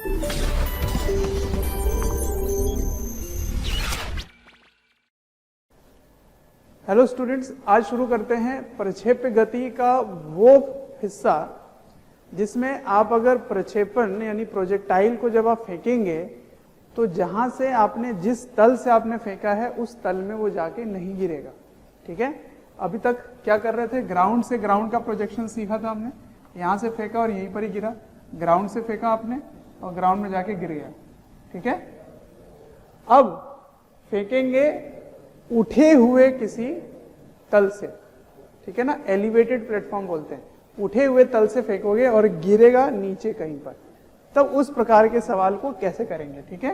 Hello students, आज शुरू करते हैं प्रक्षेप्य गति का वो हिस्सा जिसमें आप अगर प्रक्षेपण यानी प्रोजेक्टाइल को जब आप फेंकेंगे तो जहां से आपने जिस तल से आपने फेंका है उस तल में वो जाके नहीं गिरेगा। ठीक है, अभी तक क्या कर रहे थे, ग्राउंड से ग्राउंड का प्रोजेक्शन सीखा था हमने, यहां से फेंका और यहीं पर ही गिरा, ग्राउंड से फेंका आपने और ग्राउंड में जाके गिर गया। ठीक है, अब फेंकेंगे उठे हुए किसी तल से, ठीक है ना, एलिवेटेड प्लेटफॉर्म बोलते हैं, उठे हुए तल से फेंकोगे और गिरेगा नीचे कहीं पर, तब उस प्रकार के सवाल को कैसे करेंगे। ठीक है,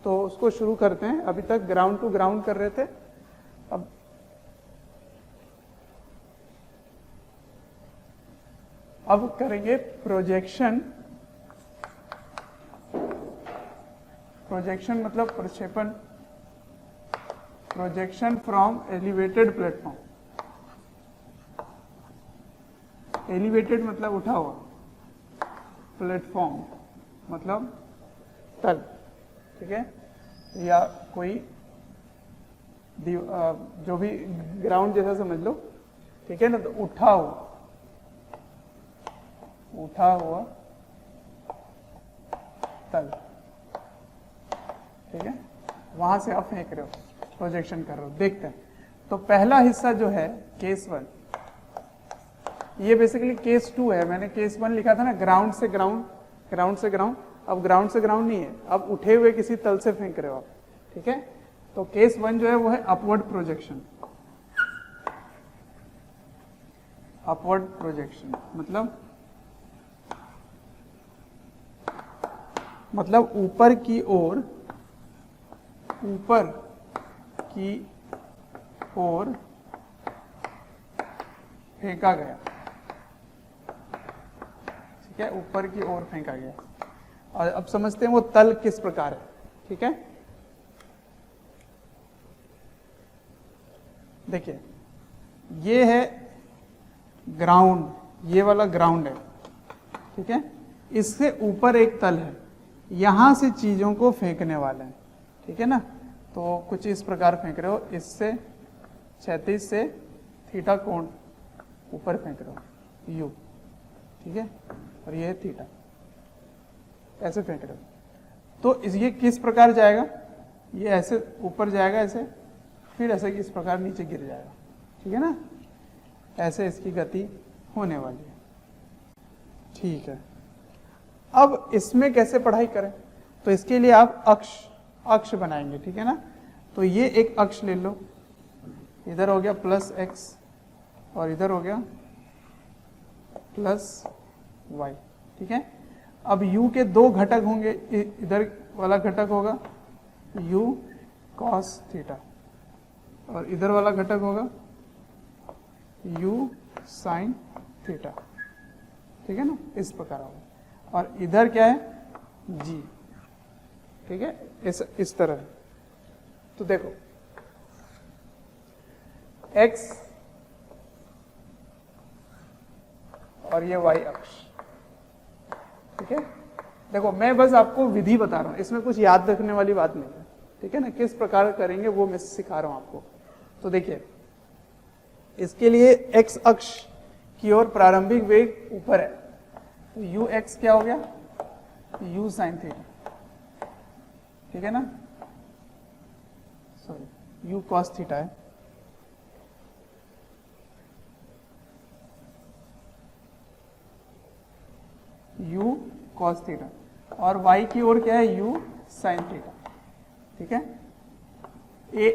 तो उसको शुरू करते हैं। अभी तक ग्राउंड टू ग्राउंड कर रहे थे, अब करेंगे प्रोजेक्शन। प्रोजेक्शन मतलब प्रक्षेपण, projection from elevated platform. Elevated मतलब उठा हुआ, प्लेटफॉर्म मतलब तल। ठीक है, या कोई जो भी ग्राउंड जैसा समझ लो। ठीक है ना, तो उठा हुआ तल। ठीक है, वहां से आप फेंक रहे हो, प्रोजेक्शन कर रहे हो। देखते हैं, तो पहला हिस्सा जो है केस 1, ये बेसिकली केस 2 है। मैंने केस 1 लिखा था ना, ग्राउंड से ग्राउंड, ग्राउंड से ग्राउंड। अब ग्राउंड से ग्राउंड नहीं है, अब उठे हुए किसी तल से फेंक रहे हो आप। ठीक है, तो केस 1 जो है वो है अपवर्ड प्रोजेक्शन। अपवर्ड प्रोजेक्शन मतलब ऊपर की ओर फेंका गया। ठीक है, ऊपर की ओर फेंका गया। और अब समझते हैं वो तल किस प्रकार है। ठीक है, देखिए ये है ग्राउंड, ये वाला ग्राउंड है। ठीक है, इससे ऊपर एक तल है, यहां से चीजों को फेंकने वाले हैं। ठीक है ना, तो कुछ इस प्रकार फेंक रहे हो, इससे क्षैतिज से थीटा कोण ऊपर फेंक रहे हो, यू। ठीक है, और ये थीटा, ऐसे फेंक रहे हो। तो ये किस प्रकार जाएगा, ये ऐसे ऊपर जाएगा ऐसे, फिर ऐसे इस प्रकार नीचे गिर जाएगा। ठीक है ना, ऐसे इसकी गति होने वाली है। ठीक है, अब इसमें कैसे पढ़ाई करें, तो इसके लिए आप अक्ष बनाएंगे। ठीक है ना, तो ये एक अक्ष ले लो, इधर हो गया प्लस एक्स और इधर हो गया प्लस वाई। ठीक है, अब u के दो घटक होंगे, इधर वाला घटक होगा u cos थीटा और इधर वाला घटक होगा u sin थीटा। ठीक है ना, इस प्रकार होगा। और इधर क्या है g। ठीक है, इस तरह। तो देखो x और ये y अक्ष। ठीक है, देखो मैं बस आपको विधि बता रहा हूं, इसमें कुछ याद रखने वाली बात नहीं है। ठीक है ना, किस प्रकार करेंगे वो मैं सिखा रहा हूं आपको। तो देखिए, इसके लिए x अक्ष की ओर प्रारंभिक वेग ऊपर है, तो u x क्या हो गया, u sin थीटा। ठीक है ना, सॉरी u cos थीटा है। u cos थीटा और y की ओर क्या है, u sin थीटा। ठीक है,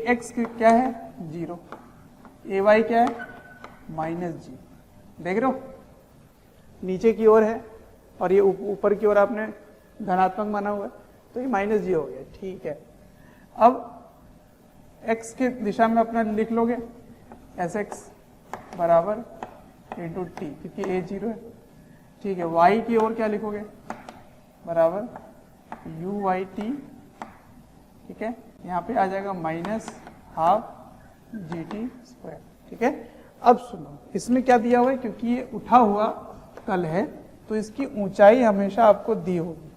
ax क्या है 0, ay क्या है -g। देख रहे हो, नीचे की ओर है और ये ऊपर की ओर आपने धनात्मक माना हुआ है, तो ये -g हो गया। ठीक है, अब x की दिशा में अपना लिख लोगे sx बराबर इंटू टी, क्योंकि a 0 है। ठीक है, y की ओर क्या लिखोगे, बराबर u y t। ठीक है, यहाँ पे आ जाएगा -12 GT²। ठीक है, अब सुनो, इसमें क्या दिया हुआ है, क्योंकि ये उठा हुआ तल है तो इसकी ऊंचाई हमेशा आपको दी होगी।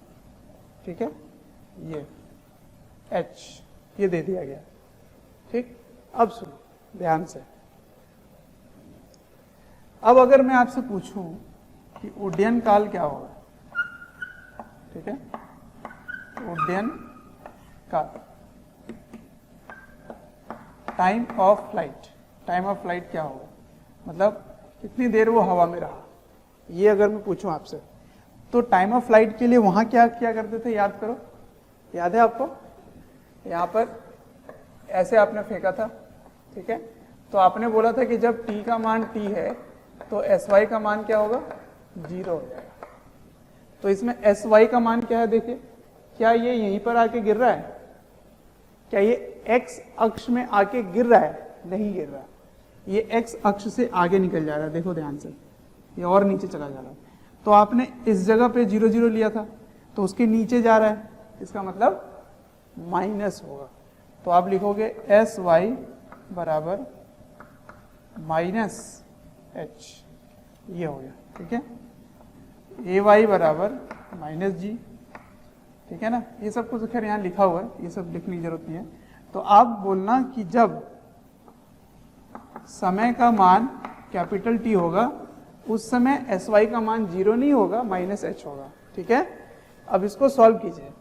ठीक है, ये h ये दे दिया गया। ठीक, अब सुनो ध्यान से। अब अगर मैं आपसे पूछूं कि उड्डयन काल क्या होगा, ठीक है, उड्डयन काल, time of flight, time of flight क्या होगा, मतलब कितनी देर वो हवा में रहा, ये अगर मैं पूछूं आपसे, तो टाइम ऑफ फ्लाइट के लिए वहां क्या क्या करते थे, याद करो, याद है आपको? यहां पर ऐसे आपने फेंका था, ठीक है, तो आपने बोला था कि जब t का मान t है तो sy का मान क्या होगा, 0 हो जाएगा। तो इसमें sy का मान क्या है, देखिए, क्या ये यहीं पर आके गिर रहा है, क्या ये x अक्ष में आके गिर रहा है, नहीं गिर रहा, ये x अक्ष से आगे निकल जा रहा है, देखो ध्यान से, ये और नीचे चला जा रहा है। तो आपने इस जगह पे 0 0 लिया था, तो उसके नीचे जा रहा है, इसका मतलब माइनस होगा। तो आप लिखोगे sy बराबर माइनस h, ये हो गया, ठीक है, ay बराबर माइनस g, ठीक है ना, ये सब कुछ खैर यहाँ लिखा हुआ है, ये सब लिखने की जरूरत नहीं है। तो आप बोलना कि जब समय का मान कैपिटल T होगा उस समय sy का मान 0 नहीं होगा, माइनस h होगा, ठीक है। अब इसको सॉल्व कीजिए,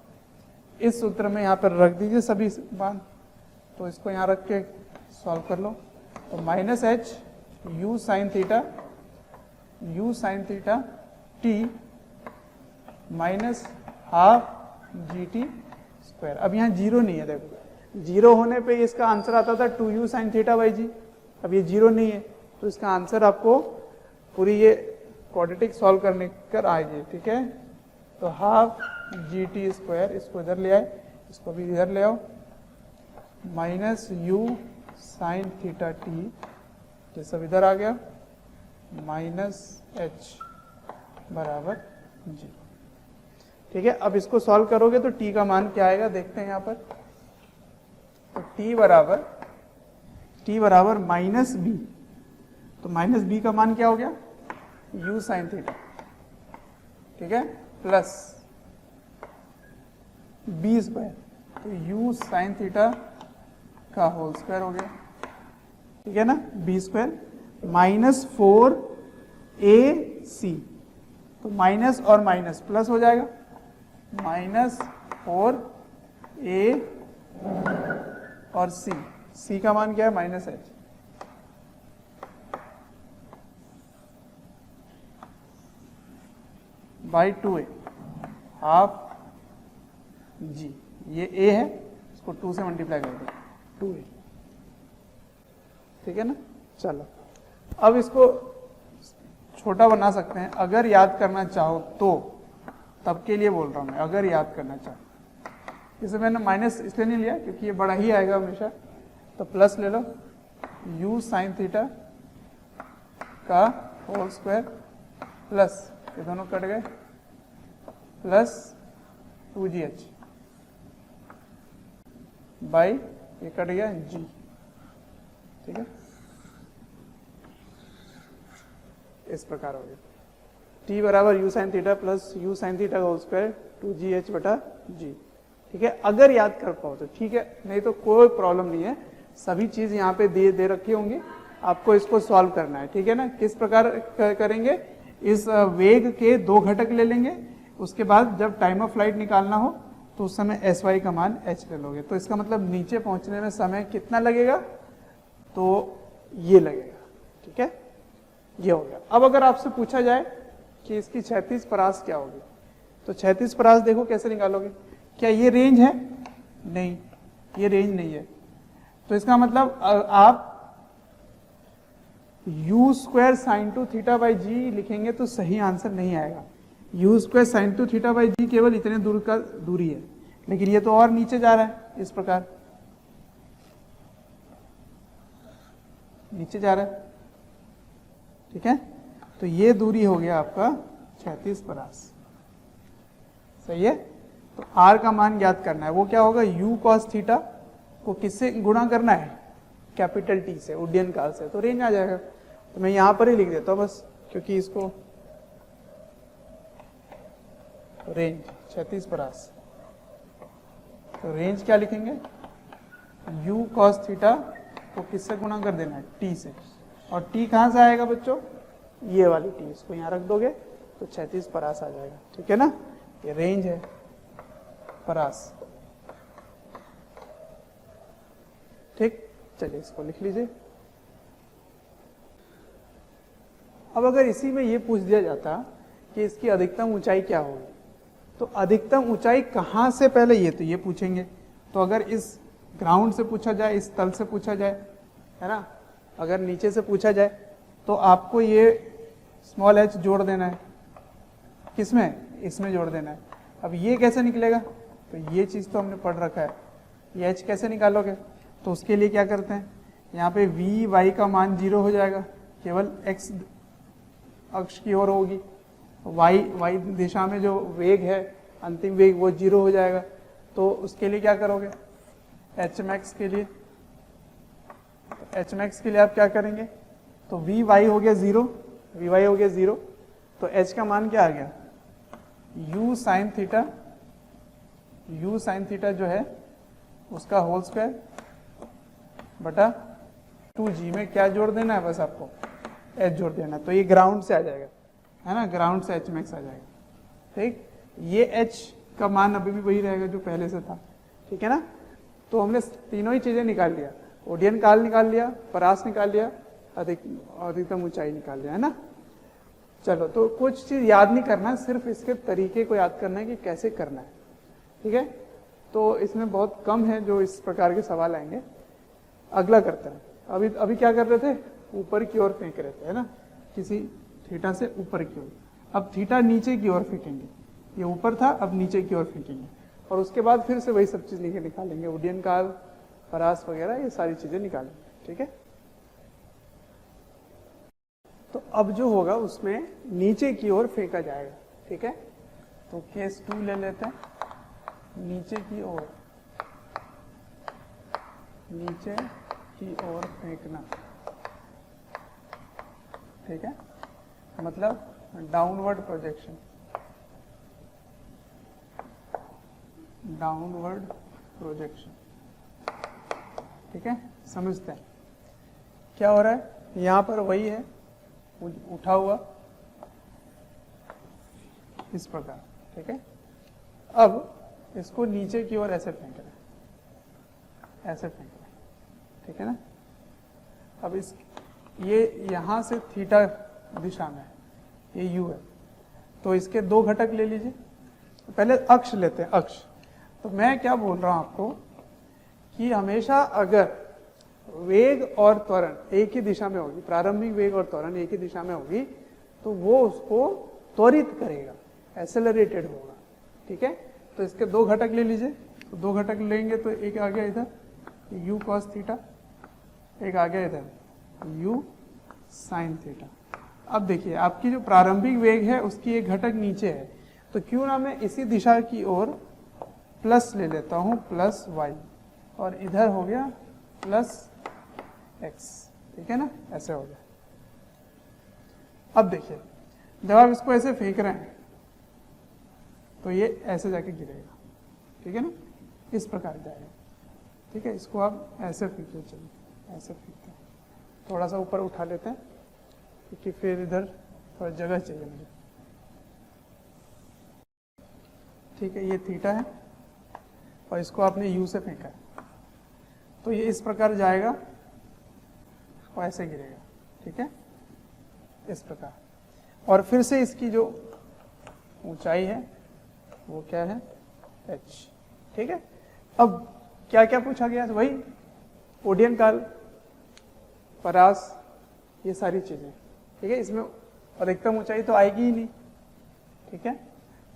इस सूत्र में यहाँ पर रख दीजिए सभी मान, तो इसको यहाँ रख के सॉल्व कर लो। तो minus h u sine theta t minus half gt square. अब यहाँ 0 नहीं है, देखो 0 होने पे इसका आंसर आता था 2u साइन थीटा बाई जी, अब ये 0 नहीं है, तो इसका आंसर आपको पूरी ये क्वाड्रेटिक सॉल्व करने कर आएगी, ठीक है। तो हाफ gt स्क्वायर, इसको इधर ले आए, इसको भी इधर ले आओ, minus u sine theta t, ये सब इधर आ गया, माइनस h बराबर g, ठीक है। अब इसको सॉल्व करोगे तो t का मान क्या आएगा, देखते हैं यहाँ पर। तो t बराबर माइनस b, तो माइनस b का मान क्या हो गया, u साइन थीटा, ठीक है, प्लस b स्क्वायर, तो u साइन थीटा का होल स्क्वायर हो गया, ठीक है ना, b स्क्वायर माइनस 4ac, तो माइनस और माइनस प्लस हो जाएगा, माइनस 4a और c का मान क्या है, minus h, by 2a half g, ये a है, इसको 2 से मल्टीप्लाई कर दो, 2a, ठीक है ना। चलो अब इसको छोटा बना सकते हैं, अगर याद करना चाहो तो, तब के लिए बोल रहा हूं मैं, अगर याद करना चाहो। इसे मैंने माइनस इसलिए नहीं लिया क्योंकि ये बड़ा ही आएगा हमेशा, तो प्लस ले लो, u साइन थीटा का होल स्क्वायर प्लस, ये दोनों कट गए, प्लस 2gh बाई, ये कट गया g, ठीक है, इस प्रकार हो गया। t बराबर u sine theta plus u sine theta का होल स्क्वायर 2gh बटा g, ठीक है। अगर याद कर पाओ तो ठीक है, नहीं तो कोई प्रॉब्लम नहीं है, सभी चीज यहाँ पे दे रखी होंगी, आपको इसको सॉल्व करना है, ठीक है ना। किस प्रकार करेंगे, इस वेग के 2 घटक ले लेंगे, उसके बाद जब टाइम ऑफ फ्लाइट निकालना हो तो उस समय sy का मान h ले लोगे, तो इसका मतलब नीचे पहुंचने में समय कितना लगेगा, तो ये लगेगा, ठीक है, ये हो गया। अब अगर आपसे पूछा जाए कि इसकी क्षैतिज परास क्या होगी, तो क्षैतिज परास देखो कैसे निकालोगे, क्या ये रेंज है, नहीं, ये रेंज नहीं है, तो इसका मतलब आप u square sine 2 theta by G लिखेंगे तो सही आंसर नहीं आएगा। u square sine 2 theta by G केवल इतने दूर का दूरी है, लेकिन ये तो और नीचे जा रहा है, इस प्रकार नीचे जा रहा है, ठीक है। तो ये दूरी हो गया आपका क्षैतिज परास, सही है। तो r का मान ज्ञात करना है, वो क्या होगा, u cos थीटा को किससे गुणा करना है, कैपिटल T से, उड्डयन काल से, तो रेंज आ जाएगा। तो मैं यहां पर ही लिख देता हूं बस, क्योंकि इसको रेंज क्षैतिज परास तो रेंज क्या लिखेंगे, u cos थीटा को किससे गुणा कर देना है, t से। और t कहाँ से आएगा बच्चों, ये वाली t, इसको यहाँ रख दोगे तो 36 परास आ जाएगा, ठीक है ना। ये रेंज है परास, ठीक। चलिए इसको लिख लीजिए। अब अगर इसी में ये पूछ दिया जाता कि इसकी अधिकतम ऊंचाई क्या होगी, तो अधिकतम ऊंचाई कहाँ से, पहले ये पूछेंगे। तो अगर इस ग्राउंड से पूछा जाए, इस तल से पूछा जाए, है ना, अगर नीचे से पूछा जाए तो आपको ये स्मॉल h जोड़ देना है, किसमें, इसमें जोड़ देना है। अब ये कैसे निकलेगा, तो ये चीज़ तो हमने पढ़ रखा है, ये h कैसे निकालोगे, तो उसके लिए क्या करते हैं, यहाँ पे v y का मान 0 हो जाएगा, केवल x अक्ष की ओर होगी, y दिशा में जो वेग है, अंतिम वेग, वो 0 हो जाएगा। तो उसके लिए क्या करोगे, एच मैक्स के लिए, एच मैक्स के लिए आप क्या करेंगे, तो वी वाई हो गया 0, वी वाई हो गया 0, तो एच का मान क्या आ गया, you sine theta, you sine theta जो है उसका होल स्क्वायर बटा 2g में क्या जोड़ देना है, बस आपको एच जोड़ देना। तो ये ग्राउंड से आ जाएगा, है ना, ग्राउंड से एच मैक्स आ जाएगा, ठीक। ये एच का मान अभी भी वही रहेगा जो पहले से था, ठीक है ना। तो हमने तीनों ही चीजें निकाल लिया, ओडियन काल निकाल लिया, परास निकाल लिया, अधिकतम ऊंचाई निकाल लिया, है ना। चलो, तो कुछ चीज याद नहीं करना, सिर्फ इसके तरीके को याद करना है कि कैसे करना है, ठीक है। तो इसमें बहुत कम है जो इस प्रकार के सवाल आएंगे। अगला करते हैं, अभी क्या कर रहे थे, ऊपर की ओर फेंक रहे थे, है ना, किसी थीटा से ऊपर की ओर। अब थीटा नीचे की ओर फेंकेंगे, ये ऊपर था, अब नीचे की ओर फेंकेंगे, और उसके बाद फिर से वही सब चीज निकालेंगे, उड्डयन काल, परास वगैरह, ये सारी चीजें निकालेंगे, ठीक है। तो अब जो होगा उसमें नीचे की ओर फेंका जाएगा, ठीक है। तो केस 2 ले लेते हैं, नीचे की ओर, नीचे की ओर फेंकना, ठीक है, मतलब डाउनवर्ड प्रोजेक्शन, डाउनवर्ड प्रोजेक्शन, ठीक है। समझते हैं क्या हो रहा है, यहां पर वही है, उठा हुआ इस प्रकार, ठीक है। अब इसको नीचे की ओर ऐसे फेंक रहे हैं, ऐसे फेंक रहे हैं, ठीक है ना। अब इस ये यहां से थीटा दिशा में है, ये यू है, तो इसके 2 घटक ले लीजिए। पहले अक्ष लेते हैं, अक्ष। तो मैं क्या बोल रहा हूं आपको कि हमेशा अगर वेग और त्वरण एक ही दिशा में होगी, प्रारंभिक वेग और त्वरण एक ही दिशा में होगी, तो वो उसको त्वरित करेगा, एक्सेलरेटेड होगा, ठीक है। तो इसके 2 घटक ले लीजिए, तो 2 घटक लेंगे तो एक आ गया इधर u cos थीटा, एक आ गया इधर u sin थीटा। अब देखिए आपकी जो प्रारंभिक वेग है उसकी एक घटक नीचे है, तो क्यों ना मैं इसी दिशा की ओर प्लस ले लेता हूं, प्लस y, और इधर हो गया प्लस x, ठीक है ना, ऐसे हो गया। अब देखिए जब आप इसको ऐसे फेंक रहे हैं तो ये ऐसे जाके गिरेगा, ठीक है ना, इस प्रकार जाएगा, ठीक है। इसको आप ऐसे फेंकिए, चलिए ऐसे फेंकते हैं, थोड़ा सा ऊपर उठा लेते हैं क्योंकि फिर इधर थोड़ा जगह चाहिए मुझे, ठीक है। ये थीटा है और इसको आपने u से फेंका है, तो ये इस प्रकार जाएगा और ऐसे गिरेगा, ठीक है, इस प्रकार। और फिर से इसकी जो ऊंचाई है वो क्या है, h, ठीक है। अब क्या क्या पूछा गया, वही ओडियन काल, परास, ये सारी चीजें, ठीक है। इसमें अधिकतम ऊंचाई तो आएगी ही नहीं, ठीक है।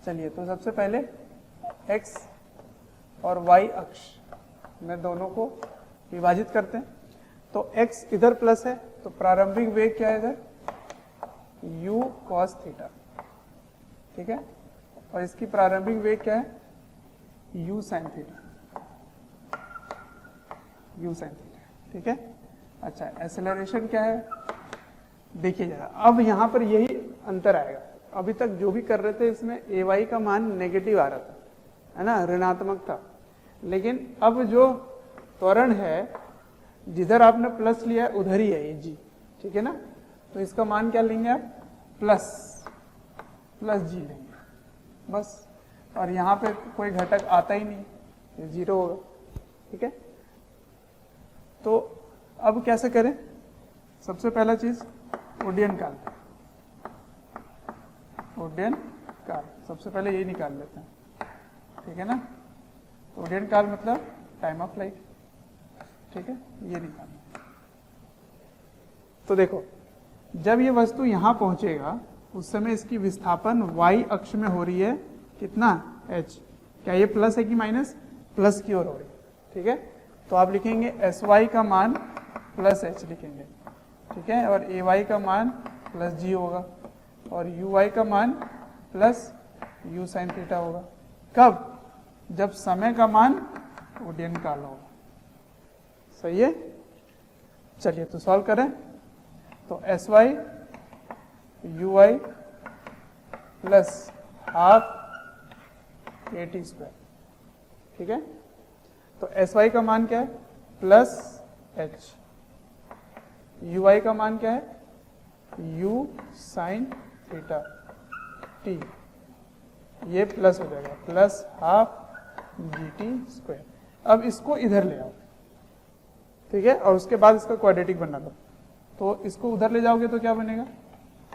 चलिए, तो सबसे पहले x और y अक्ष में दोनों को विभाजित करते हैं। तो x इधर प्लस है, तो प्रारंभिक वेग क्या है इधर, u cos थीटा, ठीक है। और इसकी प्रारंभिक वेग क्या है, u sin theta, u sin theta, ठीक है। अच्छा, एक्सेलरेशन क्या है, देखिए जरा, अब यहां पर यही अंतर आएगा। अभी तक जो भी कर रहे थे इसमें ay का मान नेगेटिव आ रहा था, है ना, ऋणात्मक था, लेकिन अब जो त्वरण है जिधर आपने प्लस लिया है उधर ही है ये जी, ठीक है ना। तो इसका मान क्या लेंगे आप, प्लस जी लेंगे बस, और यहाँ पे कोई घटक आता ही नहीं, ये 0 होगा, ठीक है। तो अब कैसे करें, सबसे पहला चीज ओडियन काल, सबसे पहले यही निकाल लेते हैं, ठीक है ना। ओडियन काल मतलब टाइम ऑफ फ्लाइट, ठीक है, ये निकालना। तो देखो जब ये वस्तु यहां पहुंचेगा उस समय इसकी विस्थापन y अक्ष में हो रही है कितना, h। क्या ये प्लस है कि माइनस, प्लस की ओर हो रही है, ठीक है। तो आप लिखेंगे sy का मान प्लस h लिखेंगे, ठीक है, और ay का मान प्लस g होगा, और uy का मान प्लस u sin थीटा होगा। कब, जब समय का मान ओडियन काल होगा, सही है। चलिए तो सॉल्व करें, तो sy uy plus half at square, ठीक है। तो sy का मान क्या है, प्लस h, uy का मान क्या है, u sin थीटा t, ये प्लस हो जाएगा, प्लस हाफ gt स्क्वायर। अब इसको इधर ले आओ, ठीक है, और उसके बाद इसका क्वाड्रेटिक बना दो। तो इसको उधर ले जाओगे तो क्या बनेगा,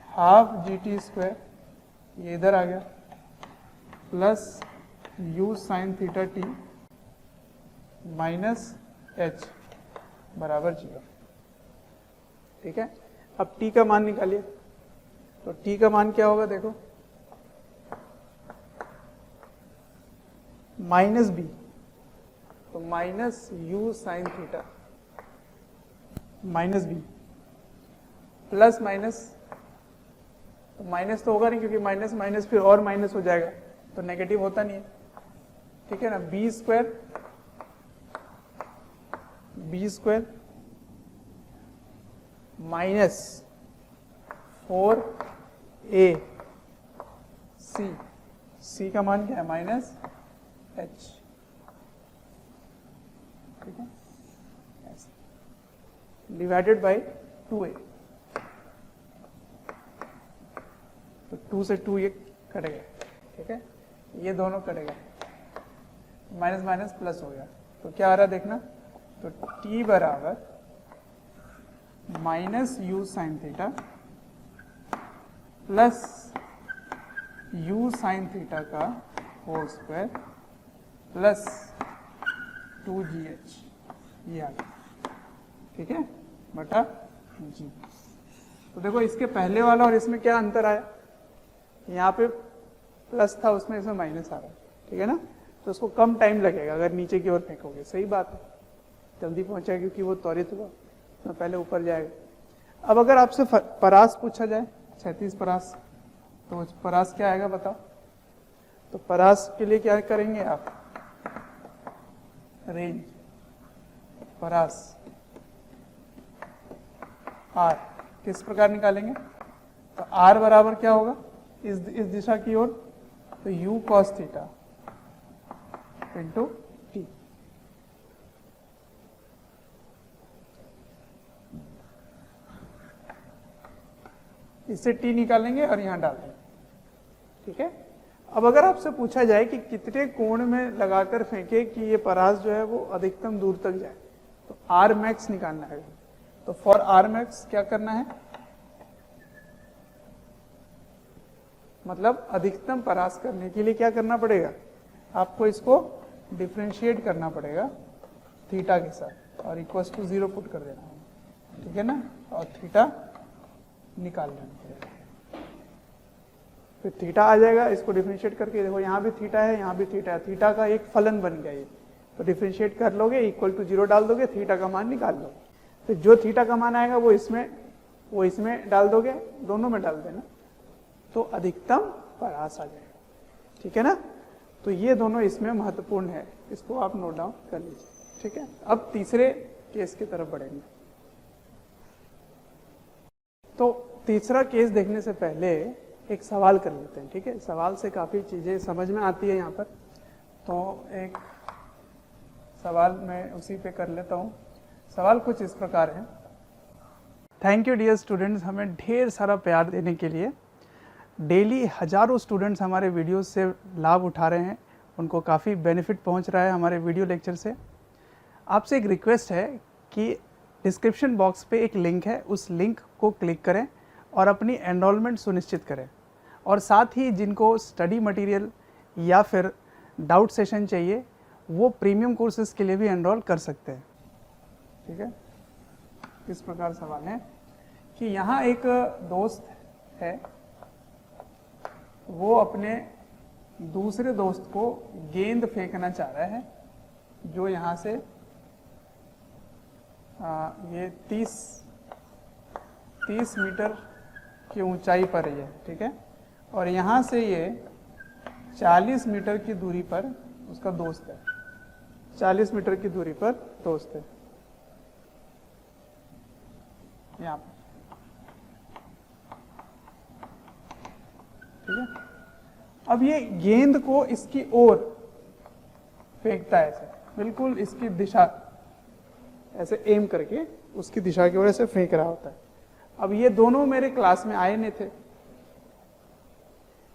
हाफ gt स्क्वायर, ये इधर आ गया, plus u sin theta t minus h बराबर 0, ठीक है। अब t का मान निकालिए, तो t का मान क्या होगा, देखो माइनस b, तो minus u sin theta minus b, plus minus, तो माइनस तो होगा नहीं क्योंकि माइनस माइनस फिर और माइनस हो जाएगा, तो नेगेटिव होता नहीं है, ठीक है ना। B square minus 4ac, c का मान क्या है, माइनस h, ठीक है, डिवाइडेड बाई 2a, तो 2 से 2 ये कटेगा, ठीक है, ये दोनों कटेगा, माइनस माइनस प्लस हो गया, तो क्या आ रहा है देखना, तो t बराबर minus u sin theta plus u sin theta का होल स्क्वायर प्लस 2gh, ये आ गया, ठीक है, बटा g। तो देखो इसके पहले वाला और इसमें क्या अंतर आया, यहाँ पे प्लस था उसमें इसमें माइनस आ रहा है, ठीक है ना। तो उसको कम टाइम लगेगा अगर नीचे की ओर फेंकोगे, सही बात है, जल्दी पहुंचेगा क्योंकि वो त्वरित हुआ, तो पहले ऊपर जाएगा। अब अगर आपसे परास पूछा जाए, क्षैतिज परास, तो परास क्या आएगा बताओ। तो परास के लिए क्या करेंगे आप, रेंज परास r किस प्रकार निकालेंगे, तो r बराबर क्या होगा, इस दिशा की ओर, तो u cos theta into t, इससे t निकालेंगे और यहां डाल देंगे, ठीक है। अब अगर आपसे पूछा जाए कि कितने कोण में लगाकर फेंके कि ये परास जो है वो अधिकतम दूर तक जाए, तो r max निकालना है। तो फॉर r max क्या करना है, मतलब अधिकतम परास करने के लिए क्या करना पड़ेगा, आपको इसको डिफरेंशिएट करना पड़ेगा थीटा के साथ और इक्वल्स टू 0 पुट कर देना है, ठीक है ना, और थीटा निकाल लेना पड़ेगा, फिर थीटा आ जाएगा। इसको डिफरेंशिएट करके देखो, यहाँ भी थीटा है, यहाँ भी थीटा है, थीटा का एक फलन बन गया ये, तो डिफरेंशिएट कर लोगे, इक्वल टू 0 डाल दोगे, थीटा का मान निकाल लोगे। तो जो थीटा का मान आएगा वो इसमें डाल दोगे, दोनों में डाल देना, तो अधिकतम परास आ जाएगा, ठीक है ना। तो ये दोनों इसमें महत्वपूर्ण है, इसको आप नोट डाउन कर लीजिए, ठीक है। अब तीसरे केस की तरफ बढ़ेंगे। तो तीसरा केस देखने से पहले एक सवाल कर लेते हैं, ठीक है। सवाल से काफी चीजें समझ में आती है यहाँ पर। तो एक सवाल मैं उसी पे कर लेता हूँ। सवाल कुछ इस प्रकार है। थैंक यू डियर स्टूडेंट्स, हमें ढेर सारा प्यार देने के लिए। डेली हज़ारों स्टूडेंट्स हमारे वीडियो से लाभ उठा रहे हैं, उनको काफ़ी बेनिफिट पहुंच रहा है हमारे वीडियो लेक्चर से। आपसे एक रिक्वेस्ट है कि डिस्क्रिप्शन बॉक्स पे एक लिंक है, उस लिंक को क्लिक करें और अपनी एनरोलमेंट सुनिश्चित करें। और साथ ही जिनको स्टडी मटेरियल या फिर डाउट सेशन चाहिए वो प्रीमियम कोर्सेज के लिए भी एनरोल कर सकते हैं। ठीक है, इस प्रकार सवाल है कि यहाँ एक दोस्त है, वो अपने दूसरे दोस्त को गेंद फेंकना चाह रहा है जो यहाँ से ये 30 मीटर की ऊंचाई पर ही है। ठीक है, और यहाँ से ये 40 मीटर की दूरी पर उसका दोस्त है, 40 मीटर की दूरी पर दोस्त है यहाँ पर। ठीक है, अब ये गेंद को इसकी ओर फेंकता है, ऐसे बिल्कुल इसकी दिशा ऐसे एम करके उसकी दिशा की ओर ऐसे फेंक रहा होता है। अब ये दोनों मेरे क्लास में आए नहीं थे,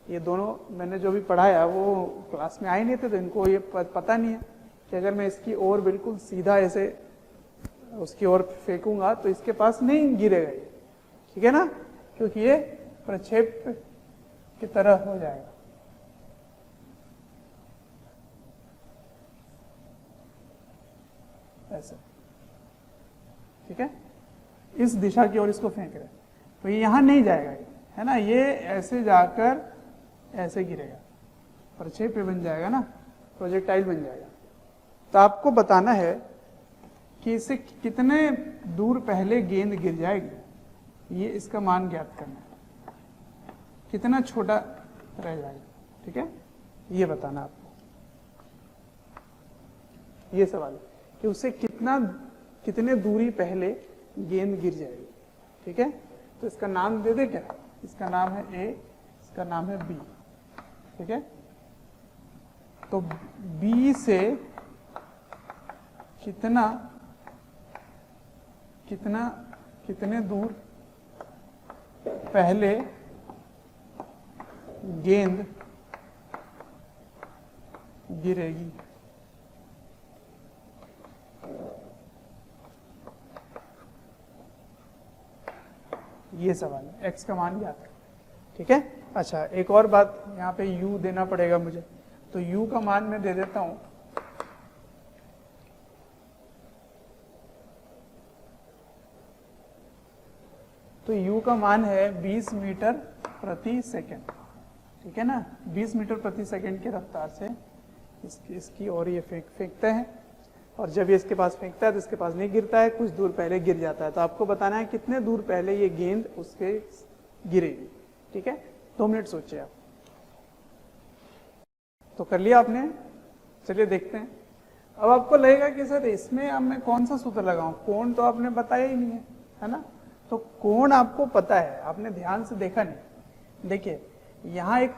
ये दोनों मैंने जो भी पढ़ाया वो क्लास में आए नहीं थे, तो इनको ये पता नहीं है कि अगर मैं इसकी ओर बिल्कुल सीधा ऐसे उसकी ओर फेंकूंगा तो इसके पास नहीं गिरेगा ये। ठीक है ना, क्योंकि ये प्रक्षेप की तरह हो जाएगा। ऐसे, ठीक है, इस दिशा की ओर इसको फेंक रहे, तो ये यहां नहीं जाएगा ये, है ना, ये ऐसे जाकर ऐसे गिरेगा, प्रक्षेप बन जाएगा ना, प्रोजेक्टाइल बन जाएगा। तो आपको बताना है कि इससे कितने दूर पहले गेंद गिर जाएगी, ये इसका मान ज्ञात करना है, कितना छोटा रह जाएगा। ठीक है, ये बताना आपको, ये सवाल है कि उससे कितने दूरी पहले गेंद गिर जाएगी। ठीक है, तो इसका नाम दे दे क्या, इसका नाम है ए, इसका नाम है बी। ठीक है, तो बी से कितने दूर पहले गेंद गिरेगी। ये सवाल है, x का मान ज्ञात है। ठीक है, अच्छा एक और बात, यहाँ पे u देना पड़ेगा मुझे, तो u का मान मैं दे देता हूं, तो u का मान है 20 मीटर प्रति सेकंड। ठीक है ना, 20 मीटर प्रति सेकंड की रफ्तार से इसकी ओर ये फेंकते हैं, और जब ये इसके पास फेंकता है तो इसके पास नहीं गिरता है, कुछ दूर पहले गिर जाता है। तो आपको बताना है कितने दूर पहले ये गेंद उसके गिरेगी। ठीक है, 2 मिनट सोचिए आप। तो कर लिया आपने, चलिए देखते हैं। अब आपको लगेगा कि सर इसमें अब मैं कौन सा सूत्र लगाऊं, कोण तो आपने बताया ही नहीं है ना, तो कोण आपको पता है, आपने ध्यान से देखा नहीं। देखिए यहाँ एक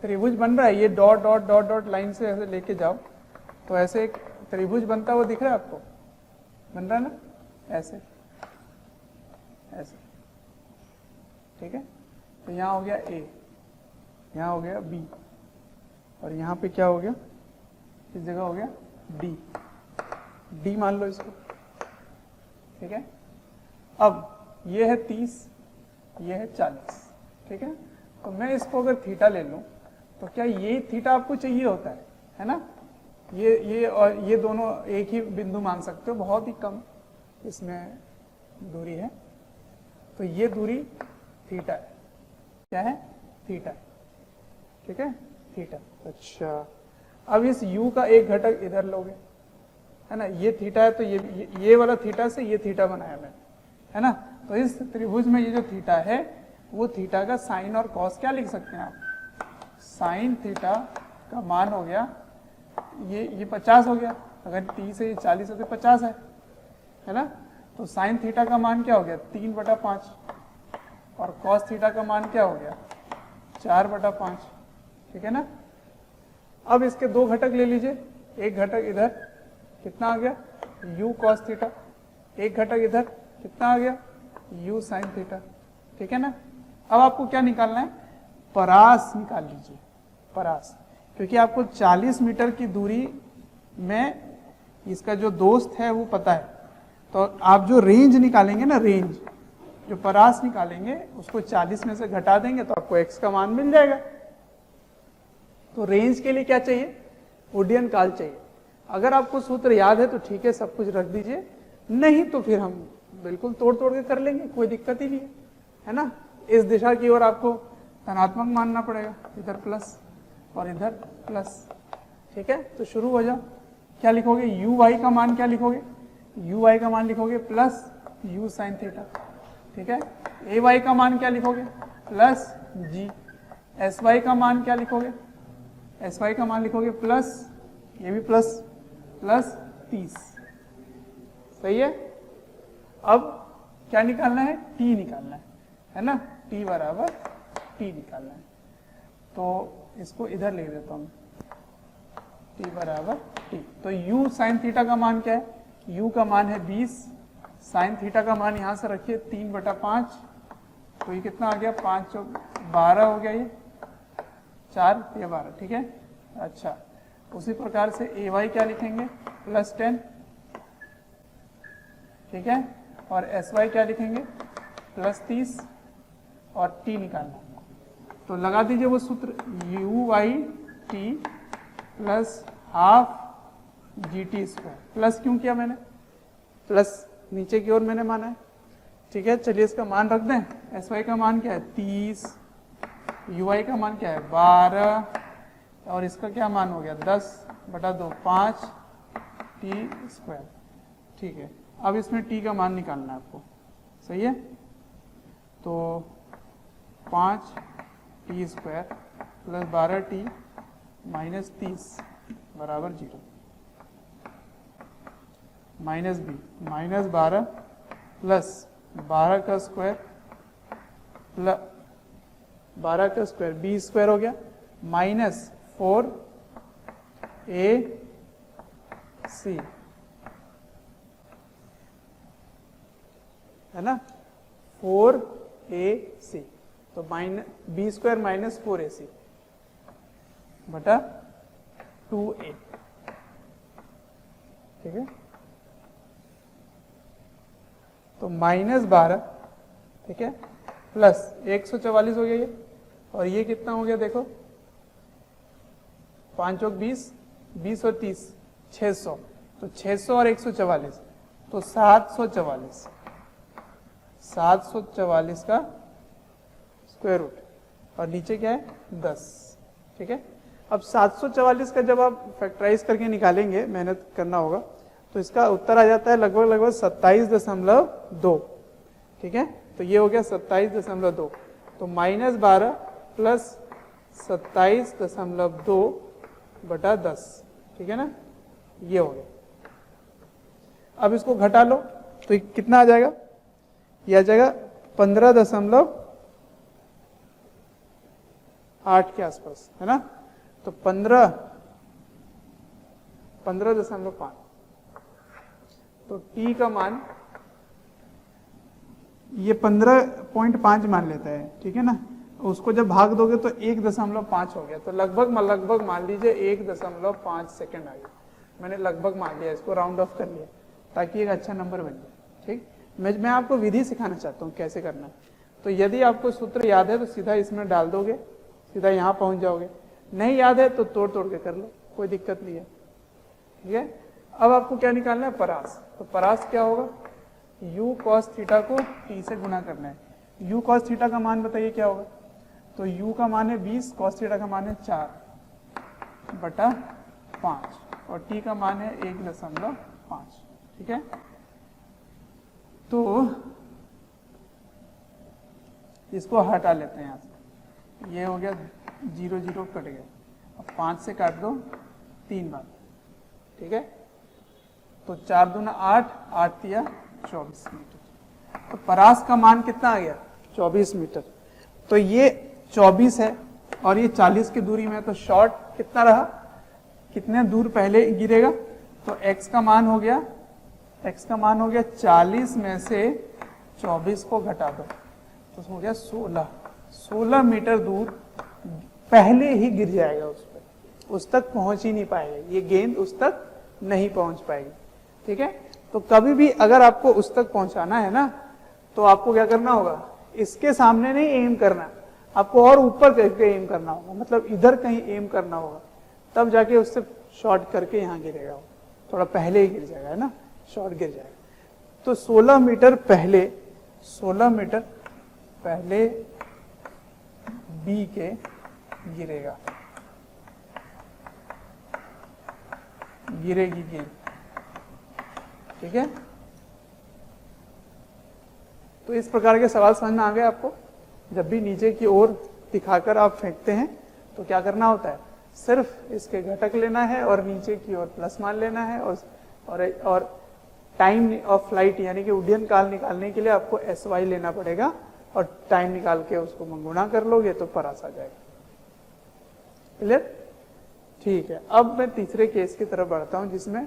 त्रिभुज बन रहा है, ये dot dot dot dot line से ऐसे लेके जाओ तो ऐसे एक त्रिभुज बनता हुआ दिख रहा है आपको, बन रहा है ना, ऐसे ऐसे। ठीक है, तो यहाँ हो गया ए, यहाँ हो गया बी, और यहाँ पे क्या हो गया, इस जगह हो गया डी, डी मान लो इसको। ठीक है, अब ये है 30, ये है 40। ठीक है, तो मैं इसको अगर थीटा ले लूं तो क्या ये थीटा आपको चाहिए होता है ना, ये और ये दोनों एक ही बिंदु मान सकते हो, बहुत ही कम इसमें दूरी है, तो ये दूरी थीटा है। क्या है, थीटा। ठीक है, थीटा। अच्छा, अब इस u का एक घटक इधर लोगे, है ना, ये थीटा है, तो ये वाला थीटा से ये थीटा बनाया मैंने, है ना, तो इस त्रिभुज में ये जो थीटा है वो थीटा का साइन और कॉस क्या लिख सकते हैं आप, साइन थीटा का मान हो गया ये 50 हो गया, अगर 30 है, 40 है तो 50 है ना, तो साइन थीटा का मान क्या हो गया 3/5, और कॉस थीटा का मान क्या हो गया 4/5। ठीक है ना, अब इसके दो घटक ले लीजिए, एक घटक इधर कितना आ गया, u cos थीटा, एक घटक इधर कितना आ गया, u sin थीटा, ठीक है ना। अब आपको क्या निकालना है, परास निकाल लीजिए, परास, क्योंकि आपको 40 मीटर की दूरी में इसका जो दोस्त है वो पता है, तो आप जो रेंज निकालेंगे ना, रेंज जो परास निकालेंगे उसको 40 में से घटा देंगे तो आपको x का मान मिल जाएगा। तो रेंज के लिए क्या चाहिए, वुडियन काल चाहिए। अगर आपको सूत्र याद है तो ठीक है, सब कुछ रख दीजिए, नहीं तो फिर हम बिल्कुल तोड़ तोड़ के कर लेंगे, कोई दिक्कत ही नहीं है ना। इस दिशा की ओर आपको धनात्मक मानना पड़ेगा, इधर प्लस और इधर प्लस, ठीक है। तो शुरू हो जाओ, क्या लिखोगे, यू वाई का मान क्या लिखोगे, यू वाई का मान लिखोगे प्लस यू साइन थीटा, ठीक है। ए वाई का मान क्या लिखोगे, प्लस जी। एस वाई का मान क्या लिखोगे, एस वाई का मान लिखोगे प्लस, ये भी प्लस, प्लस 30, सही है। अब क्या निकालना है, टी निकालना है ना, टी बराबर टी निकालना है। तो इसको इधर लिख देता हूं, टी बराबर टी। तो u साइन थीटा का मान क्या है, u का मान है 20, साइन थीटा का मान यहां से रखिए 3/5, तो ये कितना आ गया, 5 और 12 हो गया, ये 4 या 12, ठीक है। अच्छा, उसी प्रकार से ए वाई क्या लिखेंगे, प्लस 10, ठीक है, और एस वाई क्या लिखेंगे, प्लस 30, और टी निकालना। तो लगा दीजिए वो सूत्र, u y t plus half g t square. Plus क्यों किया मैंने, प्लस नीचे की ओर मैंने माना है, ठीक है। चलिए इसका मान रख दें, एस वाई का मान क्या है 30, यू वाई का मान क्या है 12, और इसका क्या मान हो गया 10/2, 5 टी स्क्वायर, ठीक है। अब इसमें टी का मान निकालना है आपको, सही है। तो 5 T square plus 12 T minus 30 बराबर 0, माइनस बी, माइनस 12 प्लस 12 का स्क्वायर प्लस 12 का स्क्वायर बी स्क्वायर हो गया, माइनस 4 ए सी, है ना, 4 ए सी। तो माइनस बी स्क्वायर माइनस 4 ए सी बटा 2a, ठीक है। तो -12, ठीक है, प्लस 144 हो गया ये, और ये कितना हो गया देखो, 5 और 20, 20 और 30 600, तो 600 और 144 तो 744, 744 का स्क्वायर रूट, और नीचे क्या है 10, ठीक है। अब 744 का जब आप फैक्टराइज करके निकालेंगे, मेहनत करना होगा, तो इसका उत्तर आ जाता है लगभग 27.2, ठीक है। तो ये हो गया 27.2, तो -12 प्लस 27.2 बटा 10, ठीक है ना, ये हो गया। अब इसको घटा लो तो ये कितना आ जाएगा, ये आ जाएगा 15.8 के आसपास, है ना। तो 15.5, तो टी का मान ये 15.5 मान लेता है, ठीक है ना। उसको जब भाग दोगे तो 1.5 हो गया, तो लगभग मान लीजिए 1.5 सेकेंड आ गया। मैंने लगभग मान लिया, इसको राउंड ऑफ कर लिया ताकि एक अच्छा नंबर बन जाए, ठीक। मैं आपको विधि सिखाना चाहता हूँ कैसे करना है। तो यदि आपको सूत्र याद है तो सीधा इसमें डाल दोगे, सीधा यहाँ पहुंच जाओगे, नहीं याद है तो तोड़ तोड़ के कर लो, कोई दिक्कत नहीं है, ठीक है। अब आपको क्या निकालना है, परास। तो परास क्या होगा, u cos थीटा को t से गुणा करना है। u cos थीटा का मान बताइए क्या होगा, तो u का मान है 20, cos थीटा का मान है 4/5, और t का मान है 1.5, ठीक है। तो इसको हटा लेते हैं यहाँ से, ये हो गया 0 0 कट गया, अब 5 से काट दो 3 बार, ठीक है। तो 4 दूना 8, 8 तिया 24 मीटर। तो परास का मान कितना आ गया, 24 मीटर। तो ये 24 है और ये 40 की दूरी में है, तो शॉर्ट कितना रहा, कितने दूर पहले गिरेगा, तो x का मान हो गया 40 में से 24 को घटा दो तो हो गया 16 मीटर दूर पहले ही गिर जाएगा उस पर, उस तक पहुंच ही नहीं पाएगा, ये गेंद उस तक नहीं पहुंच पाएगी। ठीक है, तो कभी भी अगर आपको उस तक पहुंचाना है ना तो आपको क्या करना होगा, इसके सामने नहीं एम करना, आपको और ऊपर करके एम करना होगा, मतलब इधर कहीं एम करना होगा, तब जाके उससे शॉर्ट करके यहाँ गिरेगा वो, थोड़ा पहले ही गिर जाएगा, है ना, शॉर्ट गिर जाएगा। तो 16 मीटर पहले बी के गिरेगा, गिरेगी गेंद। ठीक है, तो इस प्रकार के सवाल समझ में आ गए आपको। जब भी नीचे की ओर दिखाकर आप फेंकते हैं तो क्या करना होता है, सिर्फ इसके घटक लेना है और नीचे की ओर प्लस मान लेना है, और टाइम ऑफ फ्लाइट यानी कि उड्डयन काल निकालने के लिए आपको SY लेना पड़ेगा और टाइम निकाल के उसको गुणा कर लोगे तो परास आ जाएगा। क्लियर? ठीक है, अब मैं तीसरे केस की तरफ बढ़ता हूं जिसमें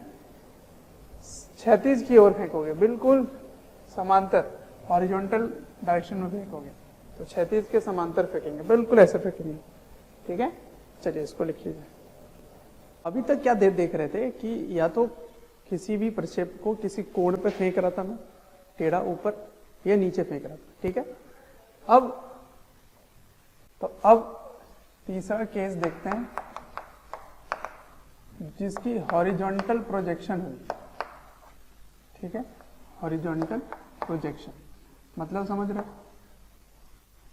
क्षैतिज की ओर फेंकोगे, बिल्कुल समांतर हॉरिजॉन्टल डायरेक्शन में फेंकोगे, तो क्षैतिज के समांतर फेंकेंगे, बिल्कुल ऐसे फेंकेंगे। ठीक है, चलिए इसको लिख लीजिए। अभी तक क्या देख रहे थे कि या तो किसी भी प्रक्षेप को किसी कोण पे फेंक रहा था मैं, टेढ़ा ऊपर या नीचे फेंक रहा था। ठीक है, अब तीसरा केस देखते हैं जिसकी हॉरिजॉन्टल प्रोजेक्शन हुई। ठीक है, हॉरिजॉन्टल प्रोजेक्शन मतलब समझ रहे,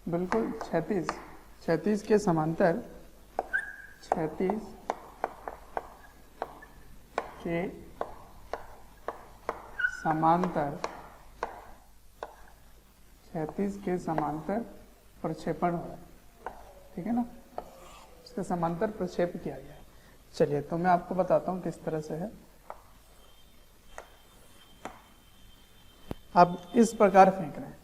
बिल्कुल क्षैतिज के समांतर, क्षैतिज के समांतर प्रक्षेपण हो रहा है। ठीक है ना, इसके समांतर प्रक्षेप किया गया है। चलिए तो मैं आपको बताता हूं किस तरह से है। आप इस प्रकार फेंक रहे हैं,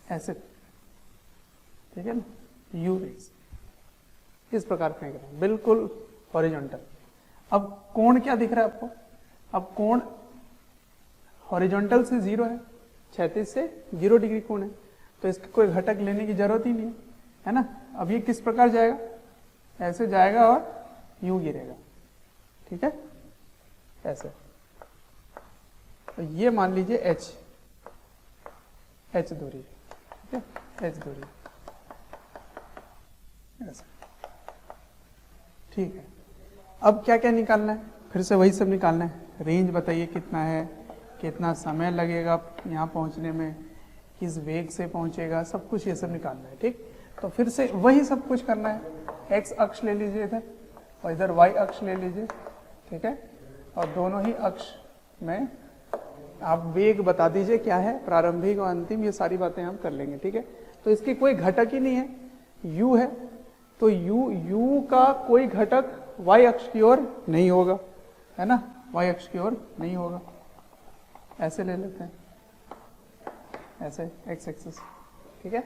ऐसे, ठीक है ना, यू रेस इस प्रकार फेंक रहे हैं, बिल्कुल हॉरिजॉन्टल। अब कोण क्या दिख रहा है आपको, अब कोण हॉरिजॉन्टल से 0 है, क्षैतिज से 0 डिग्री कोण है, तो इसका कोई घटक लेने की जरूरत ही नहीं है ना। अब ये किस प्रकार जाएगा, ऐसे जाएगा और यूं गिरेगा। ठीक है, ऐसे, तो ये मान लीजिए h दूरी, ठीक है, h दूरी ऐसे। ठीक है, अब क्या क्या निकालना है, फिर से वही सब निकालना है। रेंज बताइए कितना है, कितना समय लगेगा यहाँ पहुँचने में, किस वेग से पहुँचेगा, सब कुछ ये सब निकालना है। ठीक, तो फिर से वही सब कुछ करना है। x अक्ष ले लीजिए इधर और इधर y अक्ष ले लीजिए। ठीक है, और दोनों ही अक्ष में आप वेग बता दीजिए क्या है, प्रारंभिक और अंतिम, ये सारी बातें हम कर लेंगे। ठीक है, तो इसकी कोई घटक ही नहीं है, u है, तो u का कोई घटक y अक्ष की ओर नहीं होगा, है ना, y अक्ष की ओर नहीं होगा। ऐसे ले लेते हैं, ऐसे x एक्सिस। ठीक है,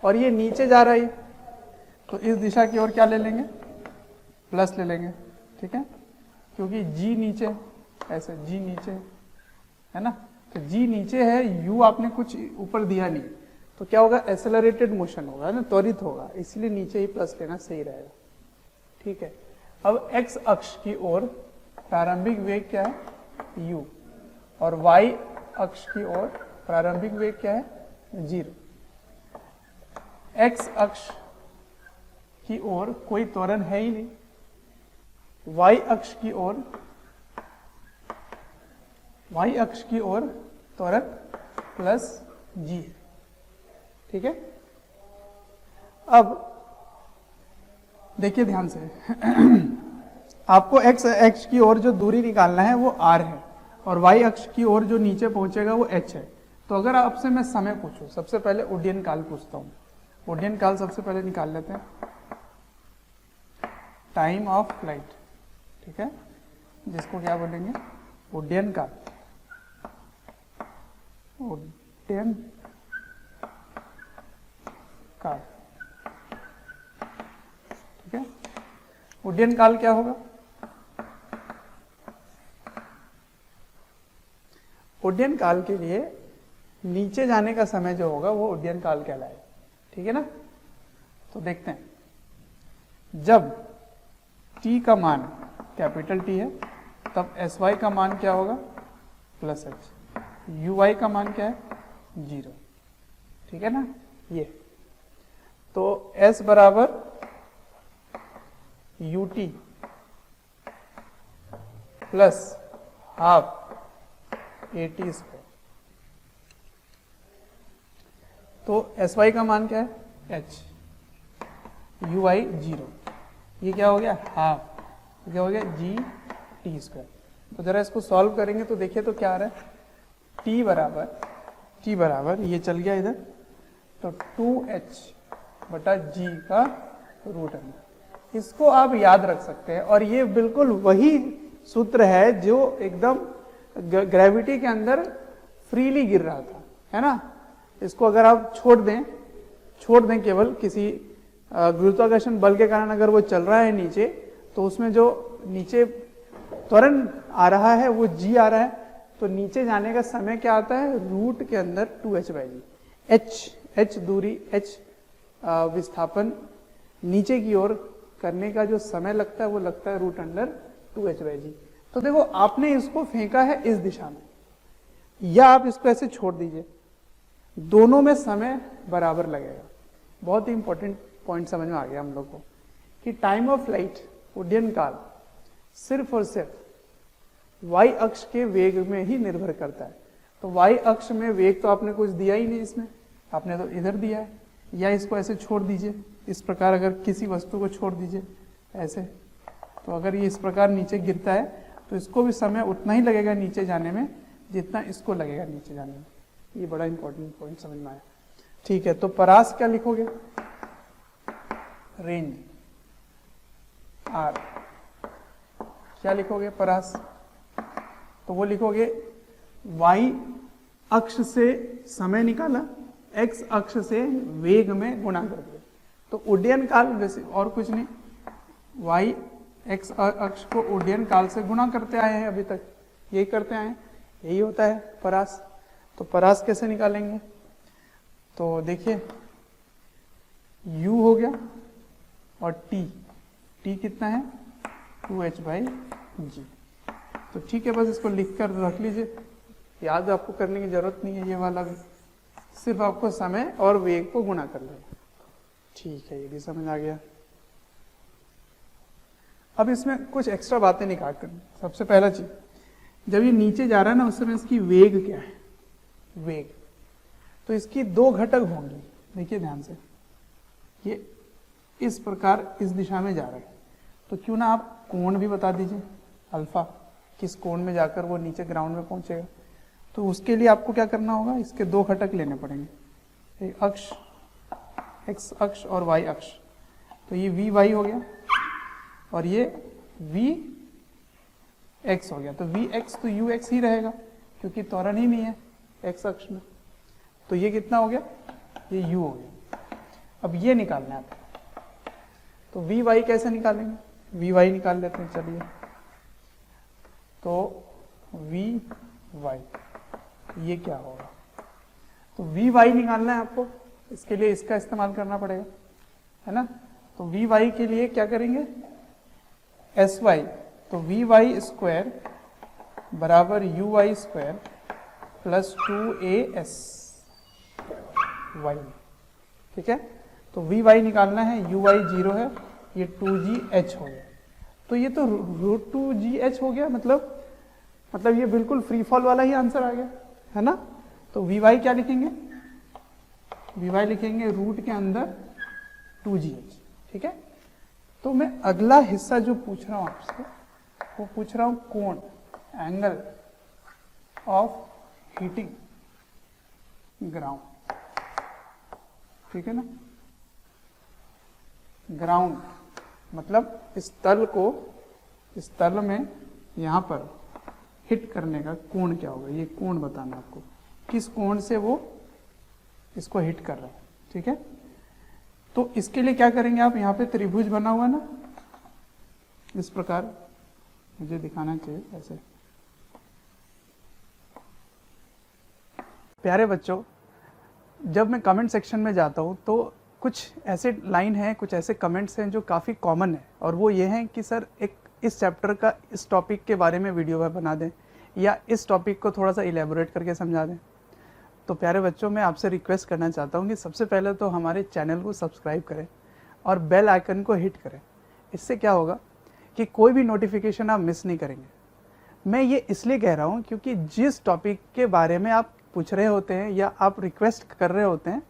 और ये नीचे जा रहा है, तो इस दिशा की ओर क्या ले लेंगे, प्लस ले लेंगे। ठीक है, क्योंकि g नीचे, ऐसे g नीचे है ना, तो g नीचे है, u आपने कुछ ऊपर दिया नहीं, तो क्या होगा, एक्सेलरेटेड मोशन होगा ना, त्वरित होगा, इसलिए नीचे ही प्लस लेना सही रहेगा। ठीक है, अब x अक्ष की ओर प्रारंभिक वेग क्या है, u, और y अक्ष की ओर प्रारंभिक वेग क्या है, 0। x अक्ष की ओर कोई त्वरण है ही नहीं, y अक्ष की ओर त्वरण प्लस g है। ठीक है, अब देखिए ध्यान से आपको x अक्ष की ओर जो दूरी निकालना है वो r है, और y अक्ष की ओर जो नीचे पहुंचेगा वो h है। तो अगर आपसे मैं समय पूछूं, सबसे पहले उड्डयन काल पूछता हूं, उड्डयन काल सबसे पहले निकाल लेते हैं, टाइम ऑफ फ्लाइट। ठीक है, जिसको क्या बोलेंगे, उड्डयन काल, उड्डयन काल। ठीक है, उड्डयन काल क्या होगा? उड्डयन काल के लिए नीचे जाने का समय जो होगा वो उड्डयन काल कहलाएगा, ठीक है ना। तो देखते हैं, जब t का मान कैपिटल T है तब sy का मान क्या होगा? प्लस h, uy का मान क्या है? 0, ठीक है ना। ये तो s बराबर ut plus half at square. तो sy का मान क्या है? h, uy 0, ये क्या हो गया? हाफ, क्या हो गया? g t square. तो जरा इसको सॉल्व करेंगे तो देखिए तो क्या आ रहा है? t बराबर ये चल गया इधर, तो 2h बटा g का रूट अंडर। इसको आप याद रख सकते हैं और ये बिल्कुल वही सूत्र है जो एकदम ग्रेविटी के अंदर फ्रीली गिर रहा था, है ना। इसको अगर आप छोड़ दें केवल किसी गुरुत्वाकर्षण बल के कारण अगर वो चल रहा है नीचे, तो उसमें जो नीचे त्वरण आ रहा है वो g आ रहा है, तो नीचे जाने का समय क्या आता है? रूट के अंदर 2h/g। h दूरी, h विस्थापन नीचे की ओर करने का जो समय लगता है वो लगता है रूट अंडर 2h/g। तो देखो आपने इसको फेंका है इस दिशा में, या आप इसको ऐसे छोड़ दीजिए, दोनों में समय बराबर लगेगा। बहुत ही इंपॉर्टेंट पॉइंट समझ में आ गया हम लोग को कि टाइम ऑफ फ्लाइट, उड्डयन काल, सिर्फ और सिर्फ y अक्ष के वेग में ही निर्भर करता है। तो y अक्ष में वेग तो आपने कुछ दिया ही नहीं इसमें, आपने तो इधर दिया है। या इसको ऐसे छोड़ दीजिए, इस प्रकार अगर किसी वस्तु को छोड़ दीजिए ऐसे, तो अगर ये इस प्रकार नीचे गिरता है तो इसको भी समय उतना ही लगेगा नीचे जाने में जितना इसको लगेगा नीचे जाने में। ये बड़ा इंपॉर्टेंट पॉइंट समझ में आया, ठीक है। तो परास क्या लिखोगे? Range r। क्या लिखोगे परास? तो वो लिखोगे y अक्ष से समय निकाला, x अक्ष से वेग में गुणा कर दिया। तो उड्डयन काल वैसे और कुछ नहीं, y x अक्ष को उड्डयन काल से गुणा करते आए हैं, अभी तक यही करते आए हैं, यही होता है परास। तो परास कैसे निकालेंगे? तो देखिए u हो गया और t कितना है? 2h/g। तो ठीक है, बस इसको लिख कर रख लीजिए, याद आपको करने की जरूरत नहीं है ये वाला भी, सिर्फ आपको समय और वेग को गुणा कर लेना, ठीक है। ये भी समझ आ गया। अब इसमें कुछ एक्स्ट्रा बातें निकाल कर, सबसे पहला चीज, जब ये नीचे जा रहा है ना उस समय इसकी वेग क्या है? वेग, तो इसकी दो घटक होंगी, देखिए ध्यान से, ये इस प्रकार इस दिशा में जा रहा है, तो क्यों ना आप कोण भी बता दीजिए, अल्फा किस कोण में जाकर वो नीचे ग्राउंड में पहुंचेगा। तो उसके लिए आपको क्या करना होगा? इसके दो घटक लेने पड़ेंगे, एक अक्ष x अक्ष और y अक्ष। तो ये vy हो गया और ये vx हो गया। तो vx तो ux ही रहेगा क्योंकि त्वरण ही नहीं है x अक्ष में। तो ये कितना हो गया? ये u हो गया। अब ये निकालना है आपको, तो vy कैसे निकालेंगे? vy निकाल लेते हैं, चलिए। तो vy ये क्या होगा? तो vy निकालना है आपको, इसके लिए इसका इस्तेमाल करना पड़ेगा, है ना। तो vy के लिए क्या करेंगे? sy, तो vy स्क्वायर बराबर uy square plus 2as y, ठीक है। तो vy निकालना है, uy 0 है, ये 2gh हो गया। तो ये तो रूट 2gh हो गया, मतलब ये बिल्कुल फ्री फॉल वाला ही आंसर आ गया, है ना। तो vy क्या लिखेंगे? vy लिखेंगे रूट के अंदर 2gh, ठीक है। तो मैं अगला हिस्सा जो पूछ रहा हूं आपसे, वो पूछ रहा हूं कोण, एंगल ऑफ हीटिंग ग्राउंड, ठीक है ना। ग्राउंड मतलब इस तल को, इस तल में यहां पर हिट करने का कोण क्या होगा, ये कोण बताना आपको, किस कोण से वो इसको हिट कर रहा है, ठीक है। तो इसके लिए क्या करेंगे आप, यहाँ पे त्रिभुज बना हुआ ना, इस प्रकार मुझे दिखाना चाहिए ऐसे। प्यारे बच्चों, जब मैं कमेंट सेक्शन में जाता हूँ तो कुछ ऐसे लाइन हैं, कुछ ऐसे कमेंट्स हैं जो काफ़ी कॉमन है, और वो ये हैं कि सर एक इस चैप्टर का इस टॉपिक के बारे में वीडियो बना दें, या इस टॉपिक को थोड़ा सा इलेबोरेट करके समझा दें। तो प्यारे बच्चों, मैं आपसे रिक्वेस्ट करना चाहता हूँ कि सबसे पहले तो हमारे चैनल को सब्सक्राइब करें और बेल आइकन को हिट करें। इससे क्या होगा कि कोई भी नोटिफिकेशन आप मिस नहीं करेंगे। मैं ये इसलिए कह रहा हूँ क्योंकि जिस टॉपिक के बारे में आप पूछ रहे होते हैं या आप रिक्वेस्ट कर रहे होते हैं,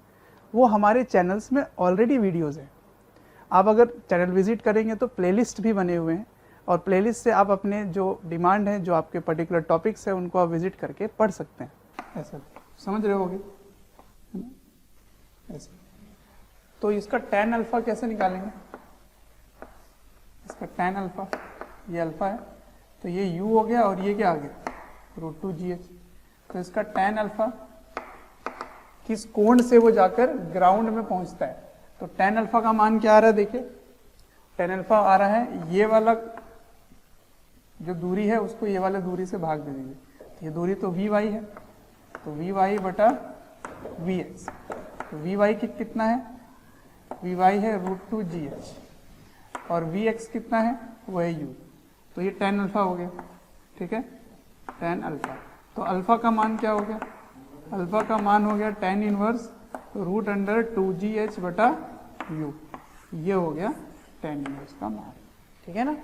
वो हमारे चैनल्स में ऑलरेडी वीडियोज़ हैं। आप अगर चैनल विजिट करेंगे तो प्लेलिस्ट भी बने हुए हैं, और प्लेलिस्ट से आप अपने जो डिमांड है, जो आपके पर्टिकुलर टॉपिक्स हैं, उनको आप विजिट करके पढ़ सकते हैं। ऐसा समझ रहे होगे ऐसे। तो इसका tan अल्फा कैसे निकालेंगे? इसका tan अल्फा, ये अल्फा है तो ये u हो गया, और ये क्या आ गया √2gh। तो इसका tan अल्फा किस कोण से वो जाकर ग्राउंड में पहुंचता है, तो tan अल्फा का मान क्या आ रहा है? देखिए tan अल्फा आ रहा है, ये वाला जो दूरी है उसको ये वाले दूरी से भाग दे दीजिए। ये दूरी तो vy है, तो vy बटा vx। तो vy कितना है? vy है √2gh, और vx कितना है? वो है u। तो ये tan अल्फा हो गया, ठीक है, tan अल्फा। तो अल्फा का मान क्या हो गया? अल्फा का मान हो गया tan इनवर्स √2gh बटा u। ये हो गया tan इनवर्स का मान, ठीक है ना।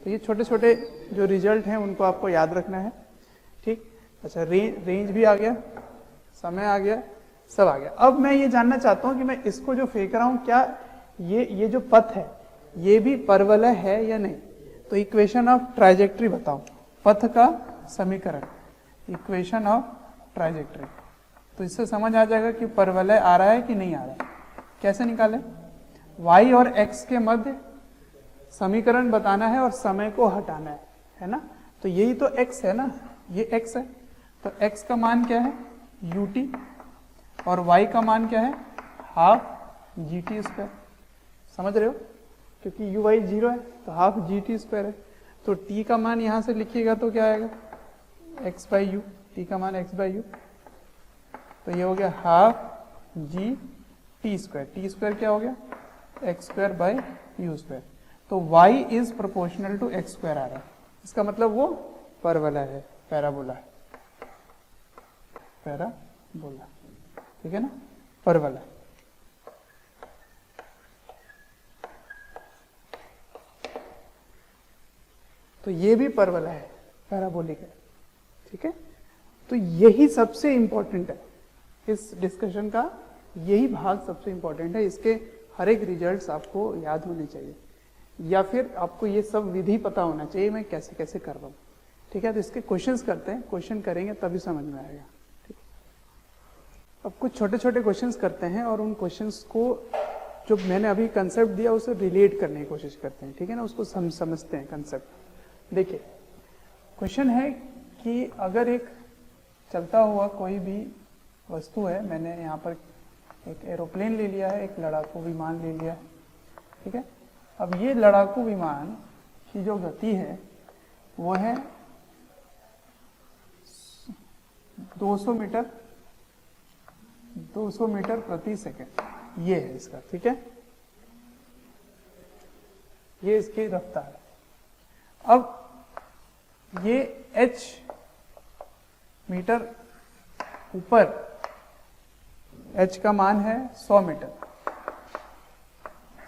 तो ये छोटे छोटे जो रिजल्ट हैं उनको आपको याद रखना है, ठीक। अच्छा, रेंज भी आ गया, समय आ गया, सब आ गया। अब मैं ये जानना चाहता हूँ कि मैं इसको जो फेंक रहा हूँ, क्या ये जो पथ है ये भी परवलय है या नहीं? तो इक्वेशन ऑफ ट्राइजेक्ट्री बताओ, पथ का समीकरण, इक्वेशन ऑफ ट्राइजेक्ट्री। तो इससे समझ आ जाएगा कि परवलय आ रहा है कि नहीं आ रहा है। कैसे निकाले? y और x के मध्य समीकरण बताना है और समय को हटाना है ना। तो यही तो x है ना, ये x है, तो x का मान क्या है? ut, और y का मान क्या है? Half gt²। समझ रहे हो? क्योंकि u y 0 है तो हाफ gt² है। तो t का मान यहां से लिखिएगा तो क्या आएगा? x/u, t का मान x/u। तो ये हो गया हाफ gt²। t² क्या हो गया? x²/u²। तो y is proportional to x² आ रहा है। इसका मतलब वो परवलय है, पैराबोला है, पैराबोला, ठीक है ना, परवलय। तो ये भी परवलय है, पैराबोलिक है, ठीक है। तो यही सबसे इंपॉर्टेंट है इस डिस्कशन का, यही भाग सबसे इंपॉर्टेंट है। इसके हर एक रिजल्ट्स आपको याद होने चाहिए, या फिर आपको ये सब विधि पता होना चाहिए मैं कैसे कैसे कर रहा हूँ, ठीक है। तो इसके क्वेश्चंस करते हैं, क्वेश्चन करेंगे तभी समझ में आएगा, ठीक। अब कुछ छोटे छोटे क्वेश्चंस करते हैं, और उन क्वेश्चंस को जो मैंने अभी कंसेप्ट दिया उसे रिलेट करने की कोशिश करते हैं, ठीक है ना, उसको समझते हैं कंसेप्ट। देखिए क्वेश्चन है कि अगर एक चलता हुआ कोई भी वस्तु है, मैंने यहाँ पर एक एरोप्लेन ले लिया है, एक लड़ाकू विमान ले लिया है, ठीक है। अब ये लड़ाकू विमान की जो गति है वो है 200 मीटर प्रति सेकंड, ये है इसका, ठीक है, ये इसकी रफ्तार है। अब ये h मीटर ऊपर, h का मान है 100 मीटर,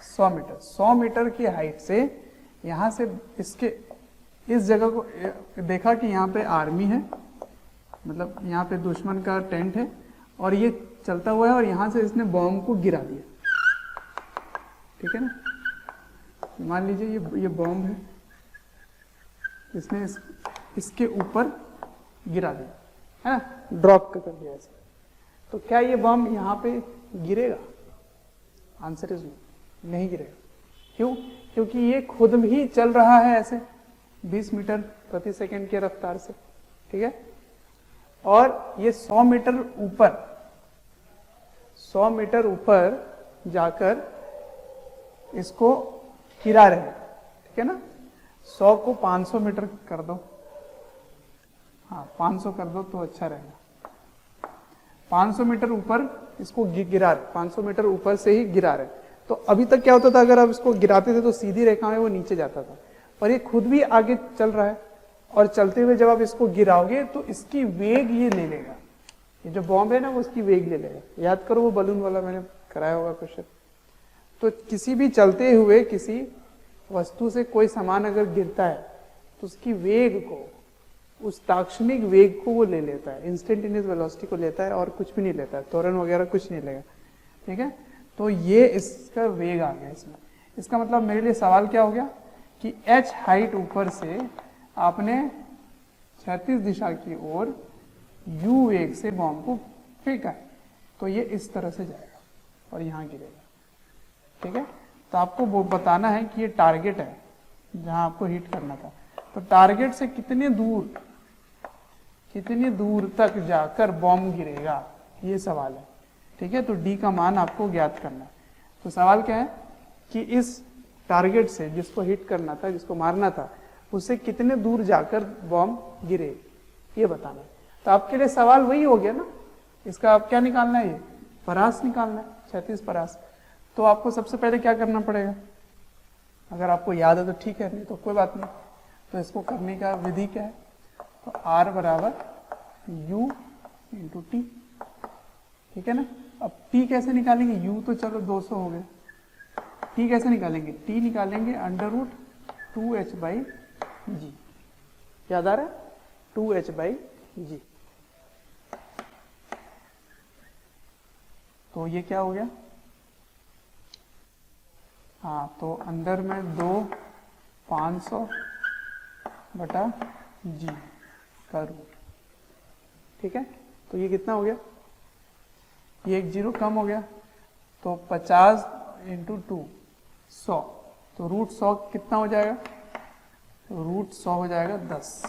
100 मीटर की हाइट से यहाँ से इसके इस जगह को देखा कि यहाँ पे आर्मी है, मतलब यहाँ पे दुश्मन का टेंट है, और ये चलता हुआ है, और यहाँ से इसने बॉम्ब को गिरा दिया, ठीक है ना। मान लीजिए ये बॉम्ब है, इसने इसके ऊपर गिरा दिया है ना, ड्रॉप कर दिया ऐसे। तो क्या ये बॉम्ब यहाँ पे गिरेगा? आंसर इज नहीं गिरेगा। क्यों? क्योंकि ये खुद भी चल रहा है ऐसे 20 मीटर प्रति सेकंड की रफ्तार से, ठीक है, और ये 100 मीटर ऊपर जाकर इसको गिरा रहे हैं, ठीक है ना। 100 को 500 मीटर कर दो, हाँ 500 कर दो तो अच्छा रहेगा। 500 मीटर ऊपर इसको गिरा रहे, 500 मीटर ऊपर से ही गिरा रहे। तो अभी तक क्या होता था, अगर आप इसको गिराते थे तो सीधी रेखा में वो नीचे जाता था, और ये खुद भी आगे चल रहा है, और चलते हुए जब आप इसको गिराओगे तो इसकी वेग ये ले लेगा, ये जो बॉम्ब है ना वो इसकी वेग ले लेगा। याद करो वो बलून वाला मैंने कराया होगा क्वेश्चन। तो किसी भी चलते हुए किसी वस्तु से कोई सामान अगर गिरता है तो उसकी वेग को, उस ताक्षणिक वेग को वो ले लेता है, इंस्टेंटेनियस वेलोसिटी को लेता है, और कुछ भी नहीं लेता है, त्वरण वगैरह कुछ नहीं लेगा। ठीक है, तो ये इसका वेग आ गया इसमें। इसका मतलब मेरे लिए सवाल क्या हो गया कि h हाइट ऊपर से आपने क्षैतिज दिशा की ओर u वेग से बॉम्ब को फेंका है, तो ये इस तरह से जाएगा और यहाँ गिरेगा। ठीक है, तो आपको वो बताना है कि ये टारगेट है जहां आपको हिट करना था, तो टारगेट से कितने दूर तक जाकर बॉम्ब गिरेगा, ये सवाल है। ठीक है, तो डी का मान आपको ज्ञात करना है। तो सवाल क्या है कि इस टारगेट से जिसको हिट करना था, जिसको मारना था, उससे कितने दूर जाकर बॉम्ब गिरे, ये बताना है। तो आपके लिए सवाल वही हो गया ना, इसका आप क्या निकालना है, ये परास निकालना है, क्षैतिज परास। तो आपको सबसे पहले क्या करना पड़ेगा, अगर आपको याद है तो ठीक है, नहीं तो कोई बात नहीं। तो इसको करने का विधि क्या है, तो R बराबर U इंटू टी। ठीक है ना, अब T कैसे निकालेंगे, U तो चलो 200 हो गए, T कैसे निकालेंगे, T निकालेंगे अंडर रूट 2h बाई जी। याद आ रहा है, 2h बाई जी। तो ये क्या हो गया, हाँ तो अंदर में 2 500 बटा जी का रूट। ठीक है, तो ये कितना हो गया, ये एक जीरो कम हो गया, तो 50 इंटू 2 100, तो रूट 100 कितना हो जाएगा, तो रूट 100 हो जाएगा 10।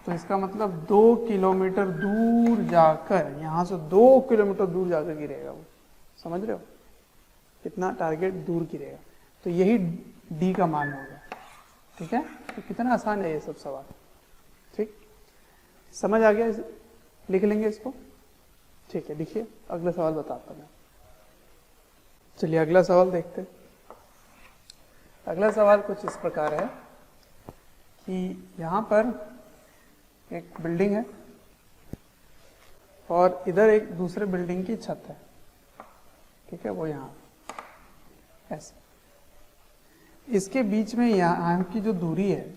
तो इसका मतलब 2 किलोमीटर दूर जाकर, यहां से 2 किलोमीटर दूर जाकर गिरेगा वो, समझ रहे हो कितना टारगेट दूर गिरेगा। तो यही डी का मान होगा। ठीक है, तो कितना आसान है ये सब सवाल। ठीक, समझ आ गया, लिख लेंगे इसको। ठीक है, लिखिए, अगला सवाल बताता मैं। चलिए अगला सवाल देखते हैं। अगला सवाल कुछ इस प्रकार है कि यहाँ पर एक बिल्डिंग है और इधर एक दूसरे बिल्डिंग की छत है। ठीक है, वो यहाँ ऐसे, इसके बीच में यहाँ की जो दूरी है,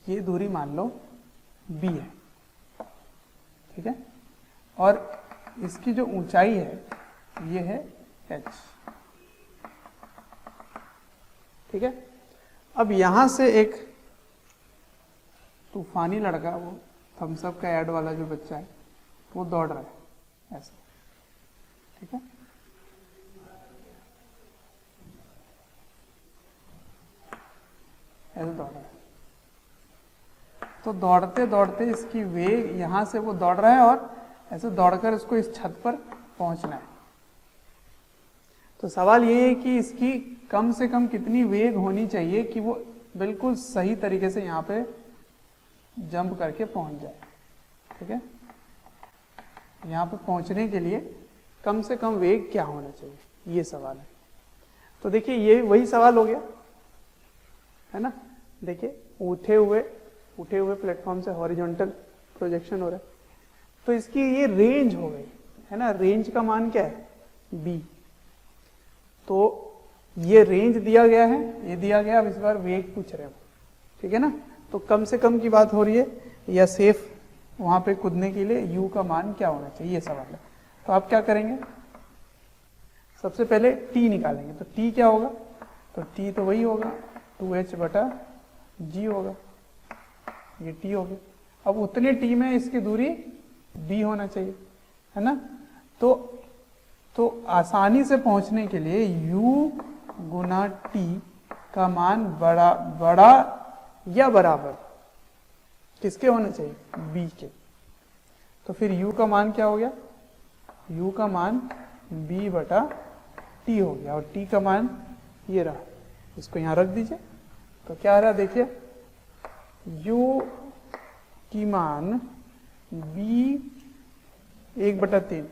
ये दूरी मान लो b है। ठीक है, और इसकी जो ऊंचाई है ये है h। ठीक है, अब यहां से एक तूफानी लड़का, वो थम्स अप का ऐड वाला जो बच्चा है, वो दौड़ रहा है ऐसे। ठीक है, ऐसे दौड़ रहा है, तो दौड़ते दौड़ते इसकी वेग, यहां से वो दौड़ रहा है और ऐसे दौड़कर इसको इस छत पर पहुंचना है। तो सवाल ये है कि इसकी कम से कम कितनी वेग होनी चाहिए कि वो बिल्कुल सही तरीके से यहाँ पे जंप करके पहुंच जाए। ठीक है, यहाँ पे पहुंचने के लिए कम से कम वेग क्या होना चाहिए, ये सवाल है। तो देखिए ये वही सवाल हो गया है ना। देखिए उठे हुए प्लेटफॉर्म से हॉरिजॉन्टल प्रोजेक्शन हो रहा है, तो इसकी ये रेंज हो गई है ना। रेंज का मान क्या है, b। तो ये रेंज दिया गया है, ये दिया गया, अब इस बार वेग पूछ रहे हो। ठीक है ना, तो कम से कम की बात हो रही है, या सेफ वहां पे कूदने के लिए u का मान क्या होना चाहिए, ये सवाल है। तो आप क्या करेंगे, सबसे पहले t निकालेंगे। तो t क्या होगा, तो t तो वही होगा 2h बटा g होगा, ये t हो गया। अब उतने t में इसकी दूरी b होना चाहिए, है ना। तो आसानी से पहुंचने के लिए u गुना t का मान बड़ा या बराबर किसके होना चाहिए, b के। तो फिर u का मान क्या हो गया, u का मान b बटा t हो गया, और t का मान ये रहा, इसको यहां रख दीजिए तो क्या आ रहा है देखिए, u की मान b 1/3,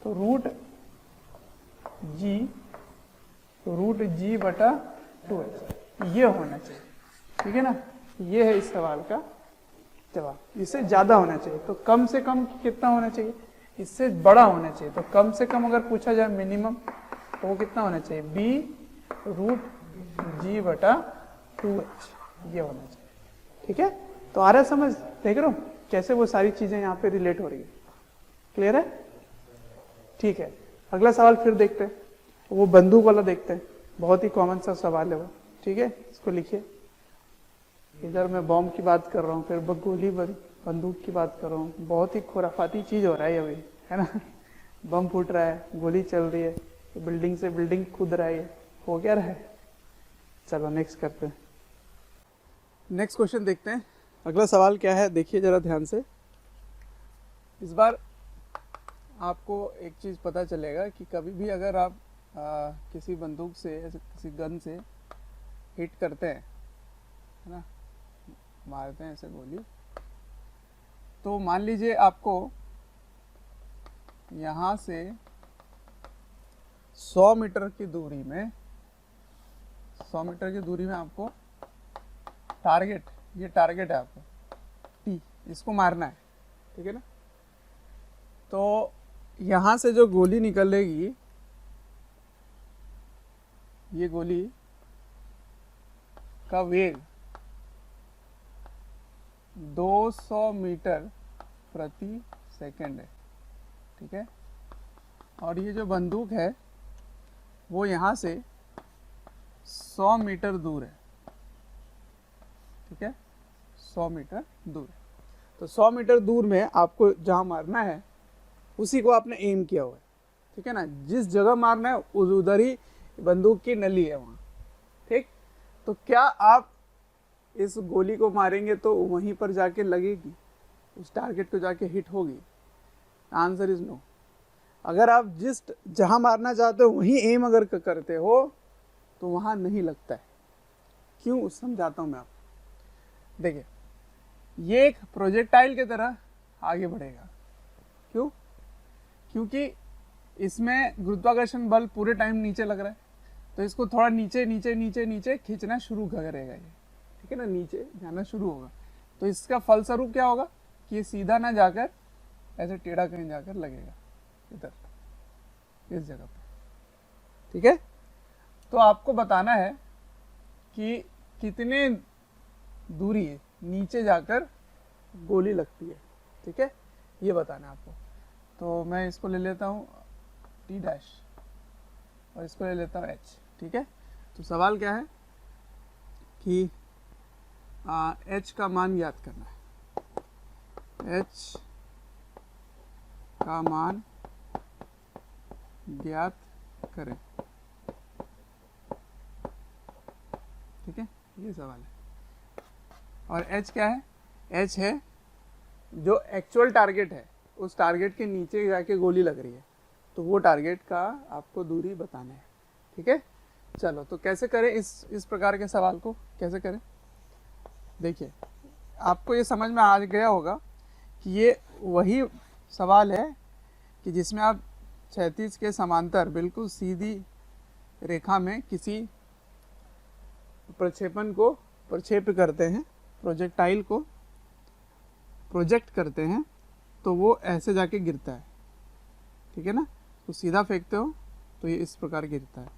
तो रूट जी बटा 2h ये होना चाहिए, ठीक है ना। ये है इस सवाल का जवाब। इससे ज़्यादा होना चाहिए, तो कम से कम कितना होना चाहिए, इससे बड़ा होना चाहिए। तो कम से कम अगर पूछा जाए मिनिमम, तो वो कितना होना चाहिए, b रूट जी बटा 2h ये होना चाहिए, ठीक है। तो आ रहा है समझ, देख रहे हो कैसे वो सारी चीज़ें यहाँ पे रिलेट हो रही है, क्लियर है, ठीक है। अगला सवाल फिर देखते हैं, वो बंदूक वाला देखते हैं, बहुत ही कॉमन सा सवाल है वो, ठीक है। इसको लिखिए, इधर मैं बॉम्ब की बात कर रहा हूँ, फिर गोली बंदूक की बात कर रहा हूँ, बहुत ही खुराफाती चीज़ हो रहा है अभी, है ना। बम फूट रहा है, गोली चल रही है, बिल्डिंग से बिल्डिंग कूद रहा है, हो क्या रहा है। चलो नेक्स्ट करते हैं, नेक्स्ट क्वेश्चन देखते हैं। अगला सवाल क्या है देखिए जरा ध्यान से। इस बार आपको एक चीज़ पता चलेगा कि कभी भी अगर आप किसी बंदूक से, किसी गन से हिट करते हैं, है ना, मारते हैं ऐसे गोली, तो मान लीजिए आपको यहाँ से 100 मीटर की दूरी में, 100 मीटर की दूरी में आपको टारगेट, ये टारगेट है आपको टी, इसको मारना है, ठीक है ना। तो यहाँ से जो गोली निकलेगी, ये गोली का वेग 200 मीटर प्रति सेकंड है, ठीक है। और ये जो बंदूक है वो यहाँ से 100 मीटर दूर है, ठीक है, 100 मीटर दूर। तो 100 मीटर दूर में आपको जहाँ मारना है उसी को आपने एम किया हुआ है, ठीक है ना। जिस जगह मारना है उधर ही बंदूक की नली है वहाँ, ठीक। तो क्या आप इस गोली को मारेंगे तो वहीं पर जाके लगेगी, उस टारगेट को जाके हिट होगी? Answer is no. अगर आप जिस जहाँ मारना चाहते हो वहीं एम अगर करते हो तो वहाँ नहीं लगता है। क्यों, समझाता हूँ मैं आपको। देखिए, ये एक प्रोजेक्टाइल की तरह आगे बढ़ेगा। क्यों? क्योंकि इसमें गुरुत्वाकर्षण बल पूरे टाइम नीचे लग रहा है, तो इसको थोड़ा नीचे नीचे नीचे नीचे खींचना शुरू करेगा ये, ठीक है ना, नीचे जाना शुरू होगा। तो इसका फलस्वरूप क्या होगा कि ये सीधा ना जाकर ऐसे टेढ़ा कहीं जाकर लगेगा इधर, इस जगह पे, ठीक है। तो आपको बताना है कि कितने दूरी नीचे जाकर गोली लगती है, ठीक है, ये बताना है आपको। तो मैं इसको ले लेता हूँ टी डैश और इसको ले लेता हूँ एच, ठीक है। तो सवाल क्या है कि एच का मान ज्ञात करना है, एच का मान ज्ञात करें, ठीक है, ये सवाल है। और एच क्या है, एच है जो एक्चुअल टारगेट है, उस टारगेट के नीचे जाके गोली लग रही है, तो वो टारगेट का आपको दूरी बताना है, ठीक है। चलो तो कैसे करें इस प्रकार के सवाल को, कैसे करें। देखिए, आपको ये समझ में आ गया होगा कि ये वही सवाल है कि जिसमें आप क्षैतिज के समांतर बिल्कुल सीधी रेखा में किसी प्रक्षेपण को प्रक्षेप करते हैं, प्रोजेक्टाइल को प्रोजेक्ट करते हैं, तो वो ऐसे जाके गिरता है, ठीक है ना। तो सीधा फेंकते हो तो ये इस प्रकार गिरता है।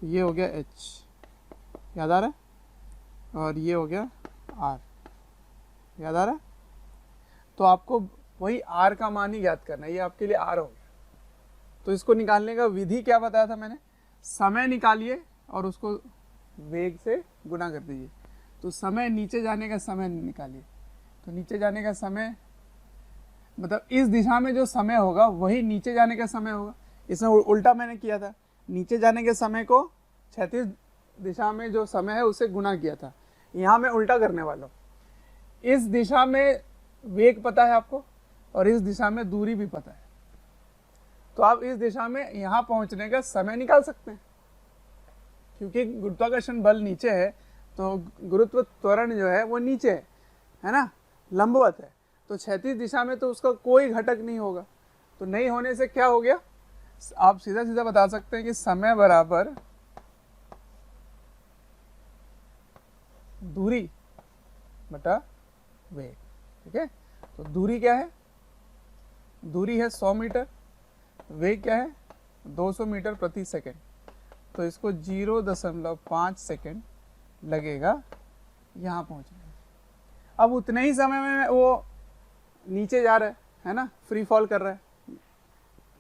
तो ये हो गया एच, याद आ रहा है, और ये हो गया आर, याद आ रहा है। तो आपको वही आर का मान ही ज्ञात करना है, ये आपके लिए आर हो गया। तो इसको निकालने का विधि क्या बताया था मैंने, समय निकालिए और उसको वेग से गुना कर दीजिए। तो समय, नीचे जाने का समय निकालिए, तो नीचे जाने का समय मतलब इस दिशा में जो समय होगा वही नीचे जाने का समय होगा। इसमें उल्टा मैंने किया था, नीचे जाने के समय को क्षैतिज दिशा में जो समय है उसे गुना किया था। यहाँ मैं उल्टा करने वाला हूँ, इस दिशा में वेग पता है आपको और इस दिशा में दूरी भी पता है, तो आप इस दिशा में यहाँ पहुँचने का समय निकाल सकते हैं। क्योंकि गुरुत्वाकर्षण बल नीचे है तो गुरुत्व त्वरण जो है वो नीचे है ना, लंबवत है, तो क्षैतिज दिशा में तो उसका कोई घटक नहीं होगा। तो नहीं होने से क्या हो गया, आप सीधा सीधा बता सकते हैं कि समय बराबर दूरी बटा वेग। ठीक है, तो दूरी क्या है, दूरी है 100 मीटर, वेग क्या है 200 मीटर प्रति सेकंड, तो इसको 0.5 सेकंड लगेगा यहाँ पहुँचने में। अब उतने ही समय में वो नीचे जा रहा है ना, फ्री फॉल कर रहा है,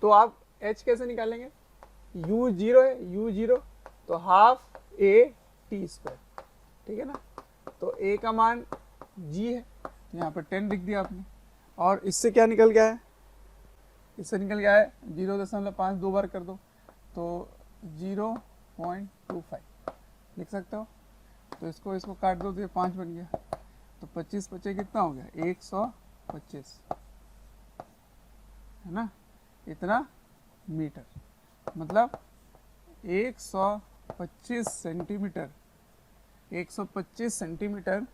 तो आप h कैसे निकालेंगे, u 0 है, u 0 तो हाफ a t स्क्वायर। ठीक है ना, तो a का मान g है, यहाँ पर 10 लिख दिया आपने, और इससे क्या निकल गया है, इससे निकल गया है 0.5 दो बार कर दो तो 0.25 लिख सकते हो। तो इसको काट दो तो ये 5 बन गया, तो 25 25 कितना हो गया 125 है ना, इतना मीटर, मतलब 125 सेंटीमीटर, 125 सेंटीमीटर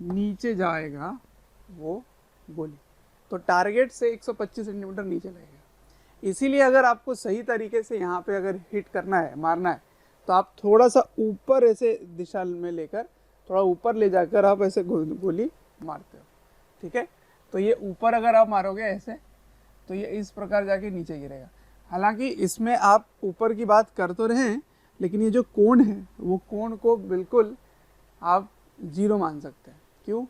नीचे जाएगा वो गोली। तो टारगेट से 125 सेंटीमीटर नीचे लगेगा। इसीलिए अगर आपको सही तरीके से यहाँ पे अगर हिट करना है, मारना है, तो आप थोड़ा सा ऊपर ऐसे दिशा में लेकर, थोड़ा ऊपर ले जाकर आप ऐसे गोली मारते हो। ठीक है, तो ये ऊपर अगर आप मारोगे ऐसे, तो ये इस प्रकार जाके नीचे गिरेगा। हालांकि इसमें आप ऊपर की बात कर तो रहे हैं, लेकिन ये जो कोण है वो कोण को बिल्कुल आप 0 मान सकते हैं। क्यों?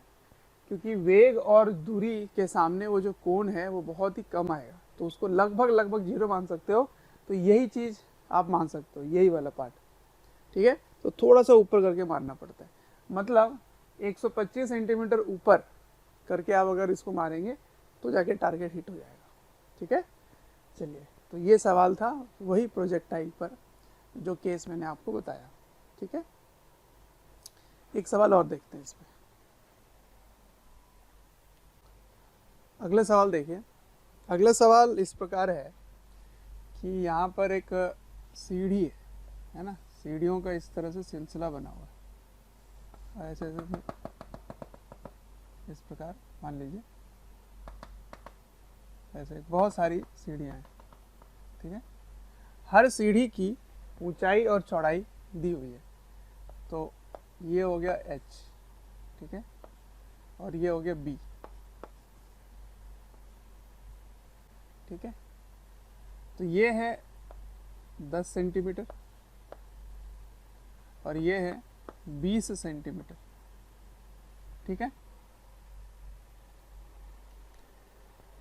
क्योंकि वेग और दूरी के सामने वो जो कोण है वो बहुत ही कम आएगा, तो उसको लगभग 0 मान सकते हो। तो यही चीज़ आप मान सकते हो, यही वाला पार्ट। ठीक है, तो थोड़ा सा ऊपर करके मारना पड़ता है, मतलब 125 सेंटीमीटर ऊपर करके आप अगर इसको मारेंगे तो जाके टारगेट हिट हो जाएगा। ठीक है, चलिए, तो ये सवाल था वही प्रोजेक्टाइल पर जो केस मैंने आपको बताया। ठीक है, एक सवाल और देखते हैं इसमें। अगला सवाल देखिए। अगला सवाल इस प्रकार है कि यहाँ पर एक सीढ़ी है ना, सीढ़ियों का इस तरह से सिलसिला बना हुआ है, ऐसे ऐसे इस प्रकार मान लीजिए, ऐसे बहुत सारी सीढ़ियाँ हैं। ठीक है, हर सीढ़ी की ऊंचाई और चौड़ाई दी हुई है। तो ये हो गया h, ठीक है, और ये हो गया b। ठीक है, तो ये है 10 सेंटीमीटर और ये है 20 सेंटीमीटर। ठीक है,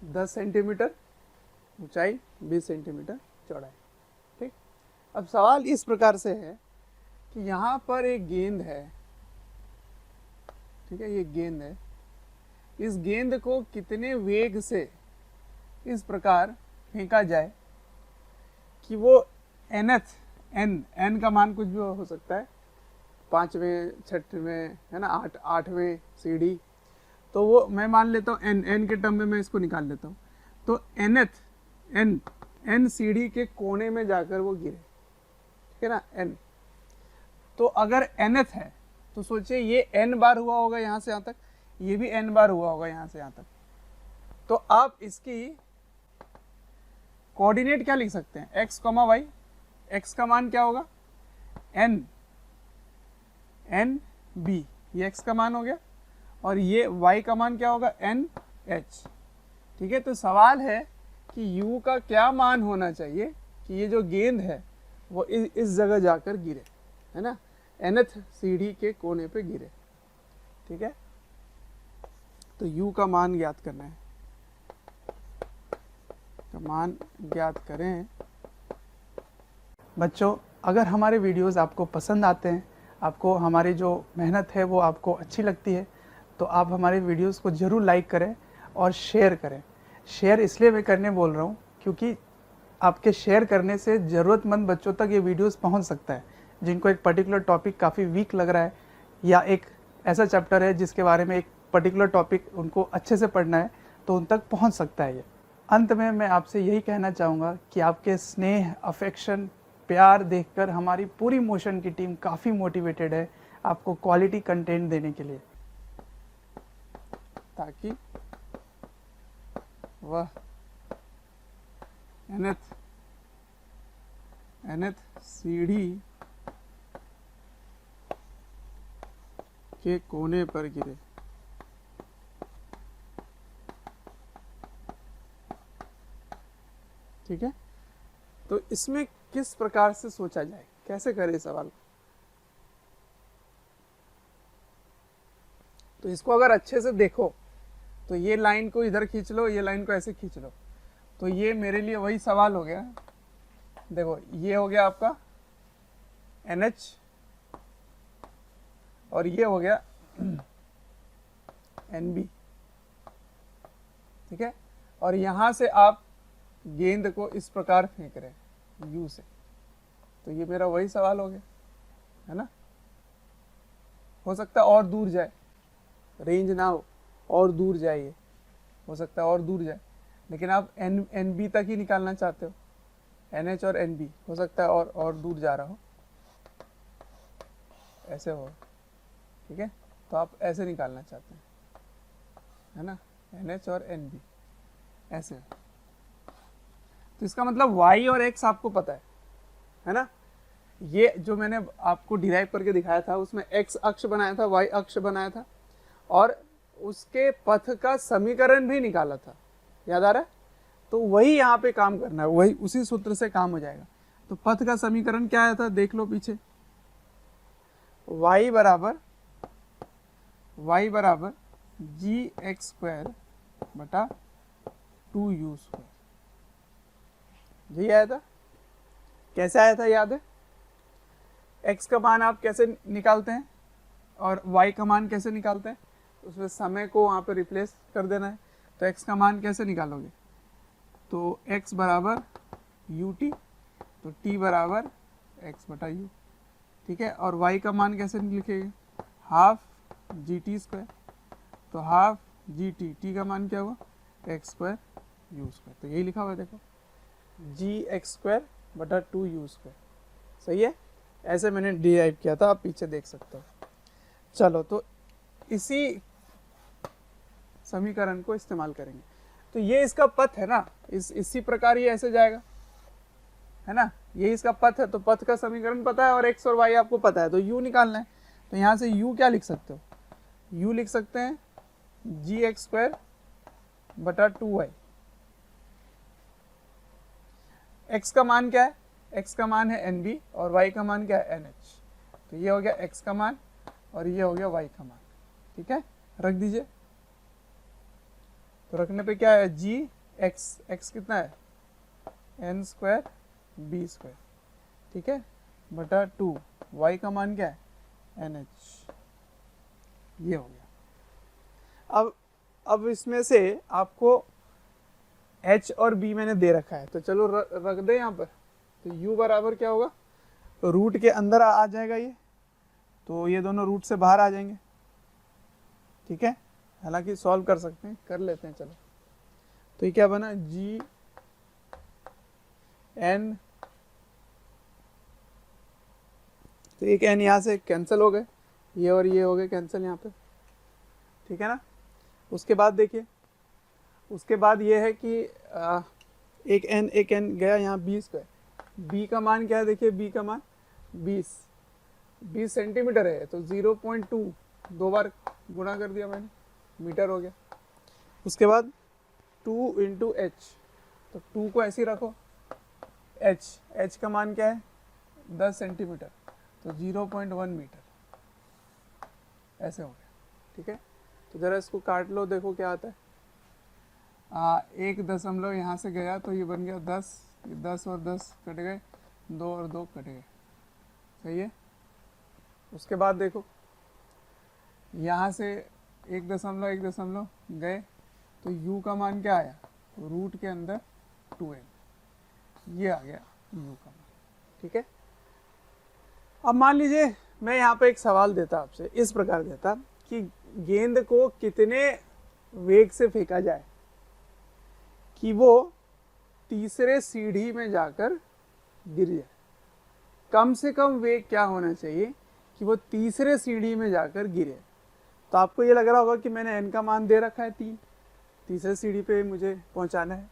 10 सेंटीमीटर ऊंचाई, 20 सेंटीमीटर चौड़ाई। ठीक, अब सवाल इस प्रकार से है कि यहाँ पर एक गेंद है। ठीक है, ये गेंद है, इस गेंद को कितने वेग से इस प्रकार फेंका जाए कि वो nth, n का मान कुछ भी हो सकता है, 5वें 6वें है ना, 8वें सीढ़ी, तो वो मैं मान लेता हूँ n के टर्म में मैं इसको निकाल लेता हूँ। तो nth n सीढ़ी के कोने में जाकर वो गिरे। ठीक है ना, n, तो अगर nth है तो सोचिए ये n बार हुआ होगा यहाँ से यहाँ तक, ये भी n बार हुआ होगा यहाँ से यहाँ तक। तो आप इसकी कोऑर्डिनेट क्या लिख सकते हैं, x, y। x का मान क्या होगा n b, ये x का मान हो गया, और ये y का मान क्या होगा h। ठीक है, तो सवाल है कि u का क्या मान होना चाहिए कि ये जो गेंद है वो इस जगह जाकर गिरे, है ना, nth सीढ़ी के कोने पे गिरे। ठीक है, तो u का मान ज्ञात करना है, का मान ज्ञात करें। बच्चों, अगर हमारे वीडियोस आपको पसंद आते हैं, आपको हमारी जो मेहनत है वो आपको अच्छी लगती है, तो आप हमारे वीडियोस को ज़रूर लाइक करें और शेयर करें। शेयर इसलिए मैं करने बोल रहा हूँ क्योंकि आपके शेयर करने से ज़रूरतमंद बच्चों तक ये वीडियोस पहुँच सकता है, जिनको एक पर्टिकुलर टॉपिक काफ़ी वीक लग रहा है, या एक ऐसा चैप्टर है जिसके बारे में एक पर्टिकुलर टॉपिक उनको अच्छे से पढ़ना है, तो उन तक पहुँच सकता है ये। अंत में मैं आपसे यही कहना चाहूँगा कि आपके स्नेह, अफेक्शन, प्यार देखकर हमारी पूरी मोशन की टीम काफ़ी मोटिवेटेड है। आपको क्वालिटी कंटेंट देने के लिए, ताकि वह nth सीढ़ी के कोने पर गिरे। ठीक है, तो इसमें किस प्रकार से सोचा जाए, कैसे करें सवाल। तो इसको अगर अच्छे से देखो तो ये लाइन को इधर खींच लो, ये लाइन को ऐसे खींच लो, तो ये मेरे लिए वही सवाल हो गया। देखो ये हो गया आपका NH और ये हो गया NB। ठीक है, और यहां से आप गेंद को इस प्रकार फेंक रहे हैं U से, तो ये मेरा वही सवाल हो गया, है ना। हो सकता है और दूर जाए, रेंज ना हो, और दूर जाए, ये हो सकता है और दूर जाए, लेकिन आप NB तक ही निकालना चाहते हो। NH और NB हो सकता है और दूर जा रहा हो, ऐसे हो। ठीक है, तो आप ऐसे निकालना चाहते हैं, है ना, NH और NB ऐसे। तो इसका मतलब y और x आपको पता है ना। ये जो मैंने आपको डिराइव करके दिखाया था उसमें x अक्ष बनाया था, y अक्ष बनाया था, और उसके पथ का समीकरण भी निकाला था, याद आ रहा है। तो वही यहाँ पे काम करना है, वही उसी सूत्र से काम हो जाएगा। तो पथ का समीकरण क्या आया था, देख लो पीछे, y बराबर gx² बटा 2u²। यही आया था। कैसे आया था याद है। x का मान आप कैसे निकालते हैं और y का मान कैसे निकालते हैं, उसमें समय को वहाँ पे रिप्लेस कर देना है। तो x का मान कैसे निकालोगे, तो x बराबर ut, तो t बराबर x बटा u। ठीक है, और y का मान कैसे लिखेंगे, हाफ gt², तो हाफ gt, t का मान क्या हुआ x² u²। तो यही लिखा हुआ है देखो, gx² बटा 2u²। सही है, ऐसे मैंने डिराइव किया था, आप पीछे देख सकते हो। चलो, तो इसी समीकरण को इस्तेमाल करेंगे। तो ये इसका पथ है ना, इसी प्रकार ये ऐसे जाएगा, है ना, ये इसका पथ है। तो पथ का समीकरण पता है और x और y आपको पता है, तो u निकालना है। तो यहाँ से u क्या लिख सकते हो, u लिख सकते हैं gx² बटा 2y। x का मान क्या है, x का मान है NB और y का मान क्या है NH। तो ये हो गया x का मान और ये हो गया y का मान। ठीक है, रख दीजिए। तो रखने पे क्या है, g x कितना है n² b²। ठीक है, बटा 2, y का मान क्या है NH। ये हो गया। अब इसमें से आपको h और b मैंने दे रखा है, तो चलो रख दे यहाँ पर। तो u बराबर क्या होगा, तो रूट के अंदर आ जाएगा ये, तो ये दोनों रूट से बाहर आ जाएंगे। ठीक है, हालांकि सॉल्व कर सकते हैं, कर लेते हैं। चलो, तो ये क्या बना, g n, तो एक n यहाँ से कैंसिल हो गए, ये और ये हो गए कैंसिल यहाँ पे। ठीक है ना। उसके बाद देखिए, उसके बाद ये है कि एक n गया यहाँ 20 पे। b का मान क्या है, देखिए b का मान 20 सेंटीमीटर है, तो 0.2 दो बार गुणा कर दिया मैंने, मीटर हो गया। उसके बाद 2 × h, तो 2 को ऐसे ही रखो। h का मान क्या है 10 सेंटीमीटर, तो 0.1 मीटर, ऐसे हो गया। ठीक है, तो ज़रा इसको काट लो, देखो क्या आता है। 1 दशमलव यहाँ से गया तो ये बन गया 10, 10 और 10 कट गए, 2 और 2 कट गए। सही है। उसके बाद देखो, यहाँ से 1 दशमलव गए, तो u का मान क्या आया, तो रूट के अंदर 2n, ये आ गया u का मान। ठीक है। अब मान लीजिए मैं यहाँ पे एक सवाल देता आपसे, इस प्रकार देता कि गेंद को कितने वेग से फेंका जाए कि वो तीसरे सीढ़ी में जाकर गिर जाए। कम से कम वेग क्या होना चाहिए कि वो तीसरे सीढ़ी में जाकर गिरे। तो आपको ये लग रहा होगा कि मैंने n का मान दे रखा है 3, तीसरे सीढ़ी पे मुझे पहुंचाना है,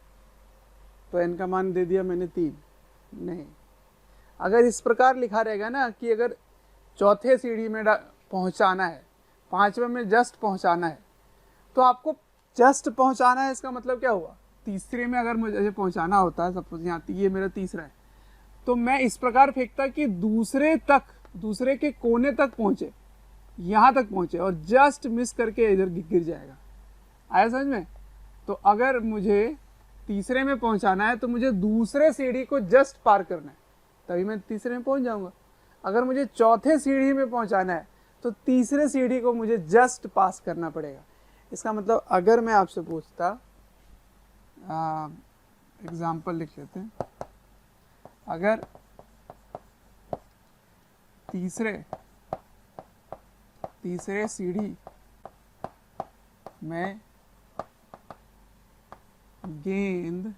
तो n का मान दे दिया मैंने 3। नहीं, अगर इस प्रकार लिखा रहेगा ना कि अगर चौथे सीढ़ी में पहुंचाना है, पांचवें में जस्ट पहुंचाना है, तो आपको जस्ट पहुंचाना है, इसका मतलब क्या हुआ, तीसरे में अगर मुझे पहुंचाना होता है, सपोज यहाँ ये मेरा तीसरा है, तो मैं इस प्रकार फेंकता कि दूसरे के कोने तक पहुंचे, यहाँ तक पहुंचे, और जस्ट मिस करके इधर गिर जाएगा। आया समझ में? तो अगर मुझे तीसरे में पहुंचाना है तो मुझे दूसरे सीढ़ी को जस्ट पार करना है, तभी मैं तीसरे में पहुंच जाऊंगा। अगर मुझे चौथे सीढ़ी में पहुंचाना है तो तीसरे सीढ़ी को मुझे जस्ट पास करना पड़ेगा। इसका मतलब अगर मैं आपसे पूछता, एग्जाम्पल लिख लेते हैं, अगर तीसरे सीढ़ी में गेंद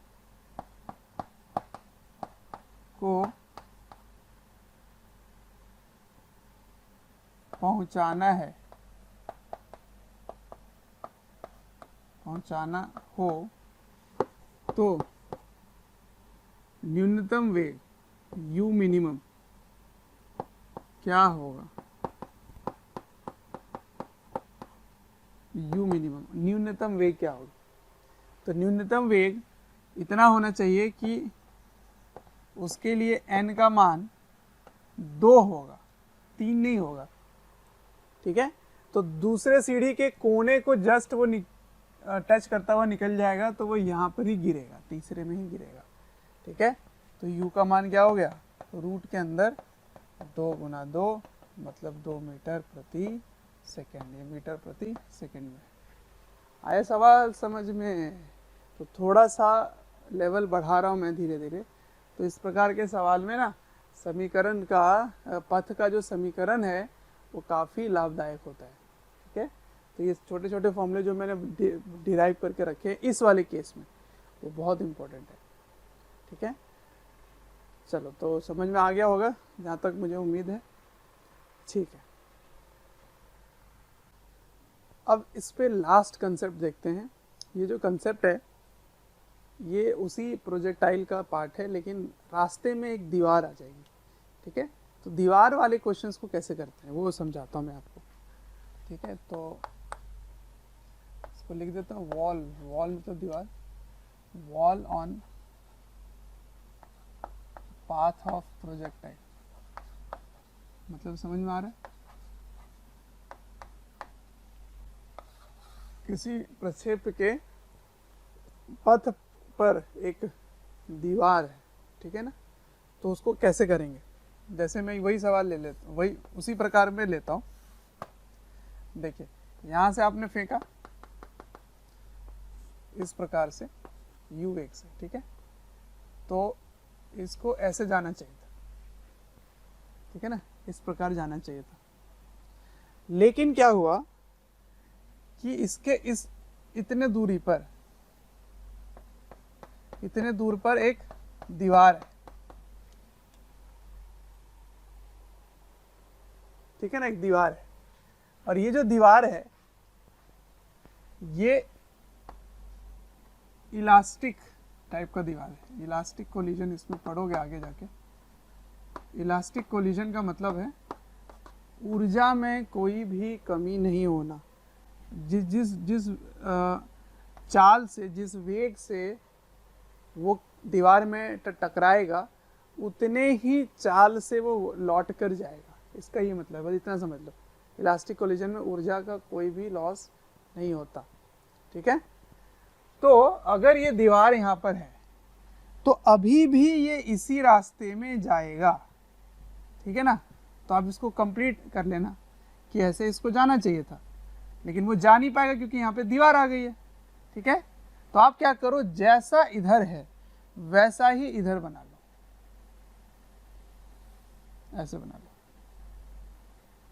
को पहुंचाना हो तो न्यूनतम वेग u मिनिमम क्या होगा? u मिनिमम न्यूनतम वेग क्या होगी? तो न्यूनतम वेग इतना होना चाहिए कि उसके लिए n का मान 2 होगा, 3 नहीं होगा। ठीक है, तो दूसरे सीढ़ी के कोने को जस्ट वो टच करता हुआ निकल जाएगा, तो वो यहाँ पर ही गिरेगा, तीसरे में ही गिरेगा। ठीक है, तो u का मान क्या हो गया, रूट के अंदर 2 गुना 2 मतलब 2 मीटर प्रति सेकेंड, ये मीटर प्रति सेकेंड में। आया सवाल समझ में? तो थोड़ा सा लेवल बढ़ा रहा हूँ मैं धीरे धीरे। तो इस प्रकार के सवाल में ना समीकरण का, पथ का जो समीकरण है वो काफ़ी लाभदायक होता है। ठीक है, तो ये छोटे छोटे फॉर्मूले जो मैंने डिराइव करके रखे हैं इस वाले केस में, वो बहुत इम्पोर्टेंट है। ठीक है, चलो तो समझ में आ गया होगा जहाँ तक मुझे उम्मीद है। ठीक है, अब इस पे लास्ट कंसेप्ट देखते हैं। ये जो कंसेप्ट है ये उसी प्रोजेक्टाइल का पार्ट है, लेकिन रास्ते में एक दीवार आ जाएगी। ठीक है, तो दीवार वाले क्वेश्चंस को कैसे करते हैं वो समझाता हूँ मैं आपको। ठीक है, तो इसको लिख देता हूँ, वॉल मतलब दीवार, wall on path of projectile, मतलब समझ में आ रहा है? किसी प्रक्षेप के पथ पर एक दीवार है, ठीक है ना, तो उसको कैसे करेंगे? जैसे मैं वही सवाल ले लेता हूँ, वही उसी प्रकार में लेता हूँ। देखिए, यहाँ से आपने फेंका इस प्रकार से u वेग से, ठीक है, तो इसको ऐसे जाना चाहिए था, ठीक है ना, इस प्रकार जाना चाहिए था। लेकिन क्या हुआ कि इसके इस इतने दूर पर एक दीवार है, ठीक है ना, एक दीवार है, और ये जो दीवार है ये इलास्टिक टाइप का दीवार है। इलास्टिक कोलिजन इसमें पढ़ोगे आगे जाके। इलास्टिक कोलिजन का मतलब है ऊर्जा में कोई भी कमी नहीं होना। जिस चाल से, जिस वेग से वो दीवार में टकराएगा उतने ही चाल से वो लौट कर जाएगा। इसका ये मतलब है, इतना समझ लो। इलास्टिक कोलिजन में ऊर्जा का कोई भी लॉस नहीं होता। ठीक है, तो अगर ये दीवार यहाँ पर है तो अभी भी ये इसी रास्ते में जाएगा। ठीक है ना, तो आप इसको कंप्लीट कर लेना कि ऐसे इसको जाना चाहिए था, लेकिन वो जा नहीं पाएगा क्योंकि यहाँ पे दीवार आ गई है। ठीक है, तो आप क्या करो, जैसा इधर है वैसा ही इधर बना लो, ऐसे बना लो।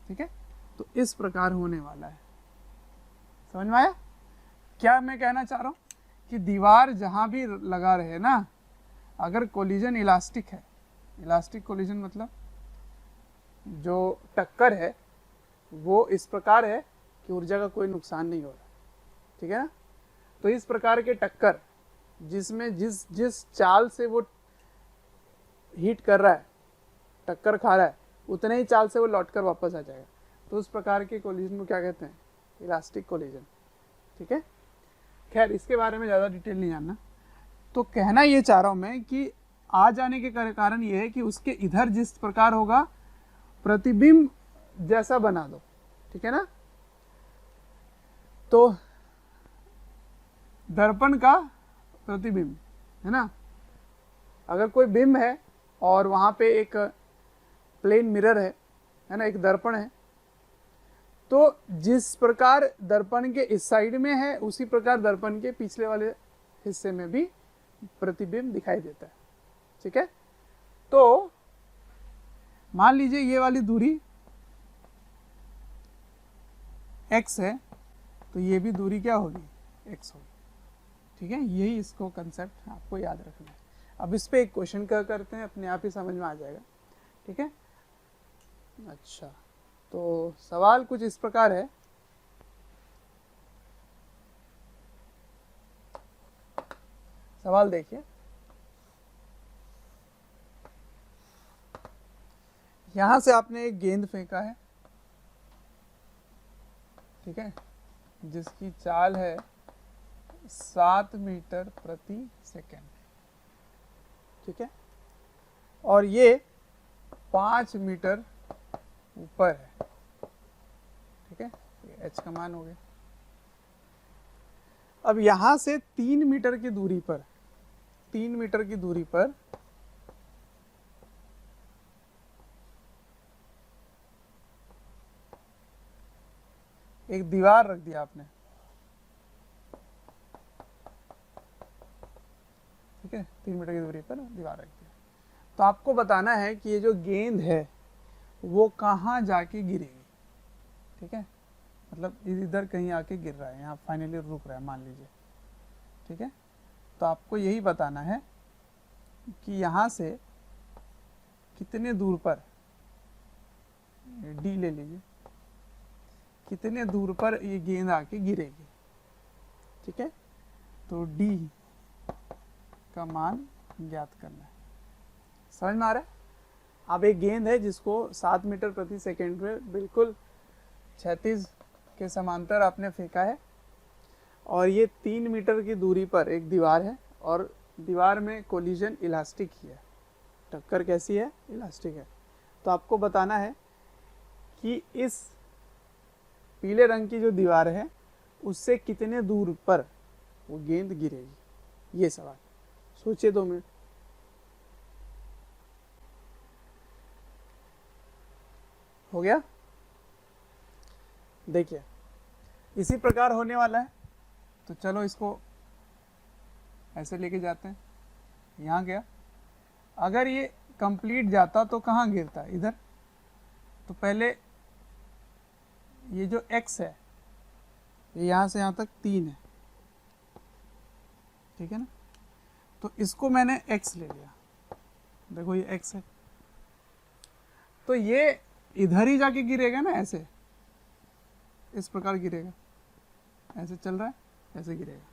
ठीक है, तो इस प्रकार होने वाला है। समझ में आया क्या मैं कहना चाह रहा हूँ? कि दीवार जहाँ भी लगा रहे ना, अगर कोलिजन इलास्टिक है, इलास्टिक कोलिजन मतलब जो टक्कर है वो इस प्रकार है कि ऊर्जा का कोई नुकसान नहीं हो रहा, ठीक है ना। तो इस प्रकार के टक्कर जिसमें जिस जिस चाल से वो हीट कर रहा है, टक्कर खा रहा है, उतने ही चाल से वो लौटकर वापस आ जाएगा। तो उस प्रकार के कोलिजन को क्या कहते हैं? इलास्टिक कोलिजन, ठीक है। खैर इसके बारे में ज़्यादा डिटेल नहीं जानना। तो कहना ये चाह रहा हूँ मैं कि आ जाने के कारण ये है कि उसके इधर जिस प्रकार होगा प्रतिबिंब जैसा बना दो, ठीक है ना। तो दर्पण का प्रतिबिंब है ना, अगर कोई बिंब है और वहाँ पे एक प्लेन मिरर है ना, एक दर्पण है, तो जिस प्रकार दर्पण के इस साइड में है उसी प्रकार दर्पण के पिछले वाले हिस्से में भी प्रतिबिंब दिखाई देता है, ठीक है। तो मान लीजिए ये वाली दूरी x है, तो ये भी दूरी क्या होगी? x होगी, ठीक है। यही इसको कंसेप्ट आपको याद रखना है। अब इस पे एक क्वेश्चन करते हैं, अपने आप ही समझ में आ जाएगा, ठीक है। अच्छा, तो सवाल कुछ इस प्रकार है, सवाल देखिए। यहां से आपने एक गेंद फेंका है, ठीक है, जिसकी चाल है 7 मीटर प्रति सेकेंड, ठीक है, और ये 5 मीटर ऊपर है, ठीक है। h का मान हो गया। अब यहां से 3 मीटर की दूरी पर, 3 मीटर की दूरी पर एक दीवार रख दिया आपने, ठीक है, 3 मीटर की दूरी पर दीवार रख दिया। तो आपको बताना है कि ये जो गेंद है वो कहाँ जाके गिरेगी, ठीक है, मतलब इधर कहीं आके गिर रहा है, यहाँ फाइनली रुक रहा है मान लीजिए, ठीक है। तो आपको यही बताना है कि यहाँ से कितने दूर पर, डी ले लीजिए, कितने दूर पर ये गेंद आके गिरेगी, ठीक है। तो डी का मान ज्ञात करना है। समझ में आ रहा है? अब एक गेंद है जिसको 7 मीटर प्रति सेकंड में बिल्कुल क्षैतिज के समांतर आपने फेंका है, और ये 3 मीटर की दूरी पर एक दीवार है, और दीवार में कोलिजन इलास्टिक ही है, टक्कर कैसी है? इलास्टिक है। तो आपको बताना है कि इस पीले रंग की जो दीवार है उससे कितने दूर पर वो गेंद गिरेगी, ये सवाल। सोचिए 2 मिनट। हो गया? देखिए इसी प्रकार होने वाला है, तो चलो इसको ऐसे लेके जाते हैं। यहाँ गया, अगर ये कंप्लीट जाता तो कहाँ गिरता? इधर। तो पहले ये जो x है ये यहाँ से यहाँ तक 3 है, ठीक है ना। तो इसको मैंने x ले लिया, देखो ये x है, तो ये इधर ही जाके गिरेगा ना, ऐसे इस प्रकार गिरेगा, ऐसे चल रहा है, ऐसे गिरेगा।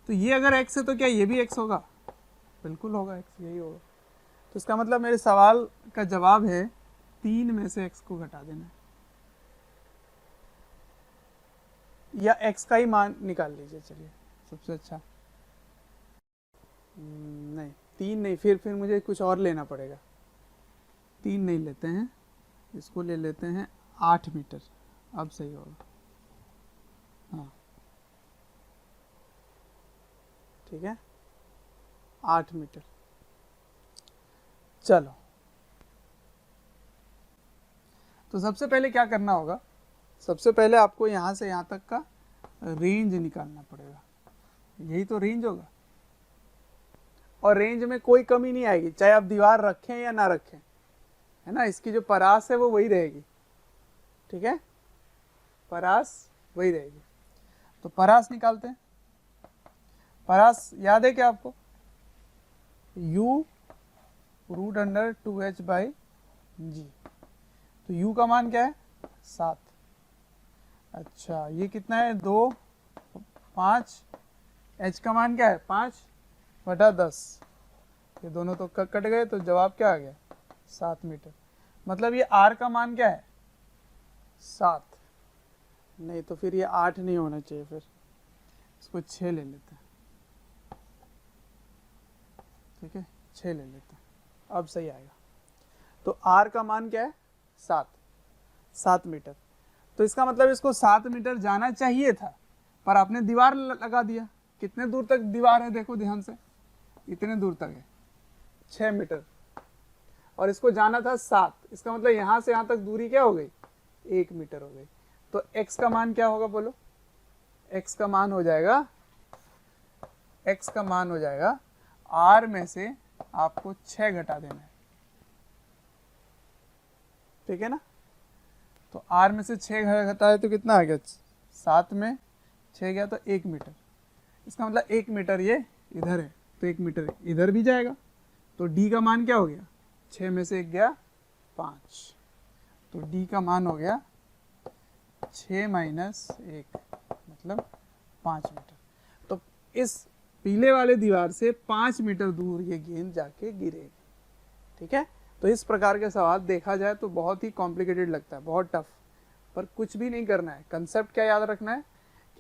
तो ये अगर x है तो क्या ये भी x होगा? बिल्कुल होगा, x यही होगा। तो इसका मतलब मेरे सवाल का जवाब है 3 में से x को घटा देना है, या x का ही मान निकाल लीजिए। चलिए सबसे अच्छा, नहीं 3 नहीं, फिर मुझे कुछ और लेना पड़ेगा। 3 नहीं लेते हैं, इसको ले लेते हैं 8 मीटर। अब सही होगा, हाँ ठीक है, 8 मीटर। चलो, तो सबसे पहले क्या करना होगा? सबसे पहले आपको यहाँ से यहाँ तक का रेंज निकालना पड़ेगा। यही तो रेंज होगा, और रेंज में कोई कमी नहीं आएगी, चाहे आप दीवार रखें या ना रखें, है ना। इसकी जो परास है वो वही रहेगी, ठीक है, परास वही रहेगी। तो परास निकालते हैं। परास याद है क्या आपको? u √2h/g। तो u का मान क्या है 7। अच्छा ये कितना है 2 5, h का मान क्या है 5/10, ये दोनों तो कट गए तो जवाब क्या आ गया 7 मीटर। मतलब ये r का मान क्या है 7, नहीं तो फिर ये 8 नहीं होना चाहिए, फिर इसको 6 ले लेते हैं, ठीक है 6 ले लेते हैं, अब सही आएगा। तो r का मान क्या है 7 मीटर। तो इसका मतलब इसको 7 मीटर जाना चाहिए था, पर आपने दीवार लगा दिया। कितने दूर तक दीवार है देखो ध्यान से, इतने दूर तक है 6 मीटर, और इसको जाना था 7। इसका मतलब यहाँ से यहाँ तक दूरी क्या हो गई 1 मीटर हो गई। तो x का मान क्या होगा बोलो, x का मान हो जाएगा, x का मान हो जाएगा r में से आपको 6 घटा देना है, ठीक है ना। तो r में से 6 घटाए तो कितना आ गया 7 में 6 गया तो 1 मीटर। इसका मतलब 1 मीटर ये इधर है, तो 1 मीटर इधर भी जाएगा। तो d का मान क्या हो गया 6 में से 1 गया 5, तो d का मान हो गया 6 माइनस 1 मतलब 5 मीटर। तो इस पीले वाले दीवार से 5 मीटर दूर ये गेंद जाके गिरेगी, ठीक है। तो इस प्रकार के सवाल देखा जाए तो बहुत ही कॉम्प्लिकेटेड लगता है, बहुत टफ, पर कुछ भी नहीं करना है। कंसेप्ट क्या याद रखना है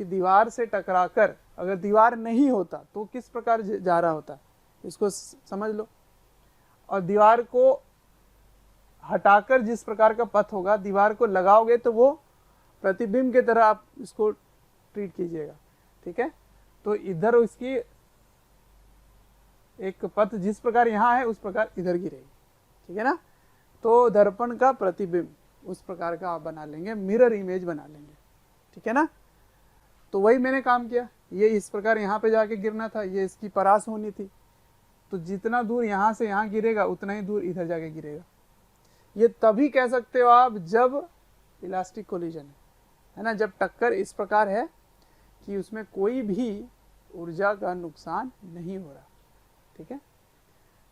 कि दीवार से टकराकर अगर दीवार नहीं होता तो किस प्रकार जा रहा होता, इसको समझ लो। और दीवार को हटाकर जिस प्रकार का पथ होगा, दीवार को लगाओगे तो वो प्रतिबिंब की तरह आप इसको ट्रीट कीजिएगा, ठीक है। तो इधर इसकी एक पथ जिस प्रकार यहाँ है उस प्रकार इधर गिरेगी, ठीक है ना। तो दर्पण का प्रतिबिंब उस प्रकार का आप बना लेंगे, मिरर इमेज बना लेंगे, ठीक है ना। तो वही मैंने काम किया, ये इस प्रकार यहाँ पे जाके गिरना था, ये इसकी परास होनी थी, तो जितना दूर यहाँ से यहाँ गिरेगा उतना ही दूर इधर जाके गिरेगा। ये तभी कह सकते हो आप जब इलास्टिक कोलिजन है ना, जब टक्कर इस प्रकार है कि उसमें कोई भी ऊर्जा का नुकसान नहीं हो रहा, ठीक है।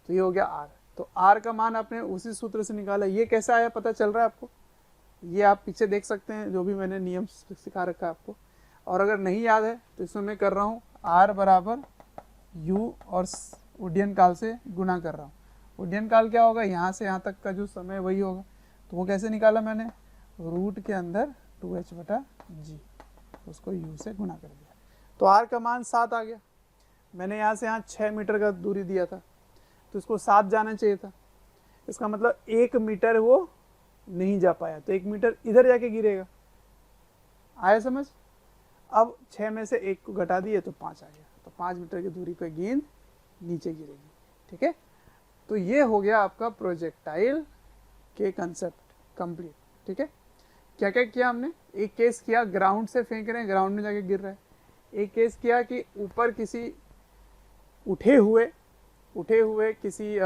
तो ये हो गया r। तो r का मान आपने उसी सूत्र से निकाला। ये कैसा आया पता चल रहा है आपको, ये आप पीछे देख सकते हैं जो भी मैंने नियम सिखा रखा है आपको। और अगर नहीं याद है तो इसमें मैं कर रहा हूँ r बराबर u और उड्डयन काल से गुना कर रहा हूँ। उड्डयन काल क्या होगा, यहाँ से यहाँ तक का जो समय वही होगा। तो वो कैसे निकाला मैंने, रूट के अंदर 2h/g, उसको u से गुना कर दिया। तो r का मान 7 आ गया। मैंने यहाँ से यहाँ 6 मीटर का दूरी दिया था, तो इसको 7 जाना चाहिए था। इसका मतलब 1 मीटर वो नहीं जा पाया, तो 1 मीटर इधर जाके गिरेगा। आया समझ। अब 6 में से 1 को घटा दिए तो 5 आ गया, तो 5 मीटर की दूरी पर गेंद नीचे गिरेगी, ठीक है। तो ये हो गया आपका प्रोजेक्टाइल के कंसेप्ट कंप्लीट, ठीक है। क्या क्या किया हमने, एक केस किया ग्राउंड से फेंक रहे हैं, ग्राउंड में जाके गिर रहा है। एक केस किया कि ऊपर किसी उठे हुए किसी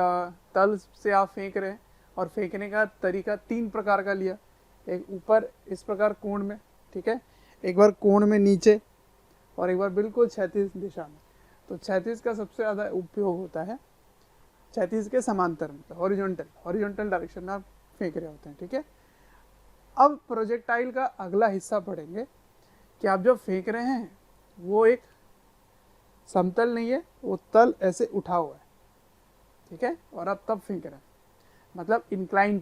तल से आप फेंक रहे हैं, और फेंकने का तरीका 3 प्रकार का लिया। एक ऊपर इस प्रकार कोण में, ठीक है, एक बार कोण में नीचे, और एक बार बिल्कुल क्षैतिज दिशा में। तो क्षैतिज का सबसे ज़्यादा उपयोग होता है, क्षैतिज के समांतर मतलब हॉरिजॉन्टल डायरेक्शन में आप फेंक रहे होते हैं, ठीक है। अब प्रोजेक्टाइल का अगला हिस्सा पढ़ेंगे कि आप जो फेंक रहे हैं वो एक समतल नहीं है, वो तल ऐसे उठा हुआ है, ठीक है, और आप तब फेंक रहे हैं, मतलब इंक्लाइन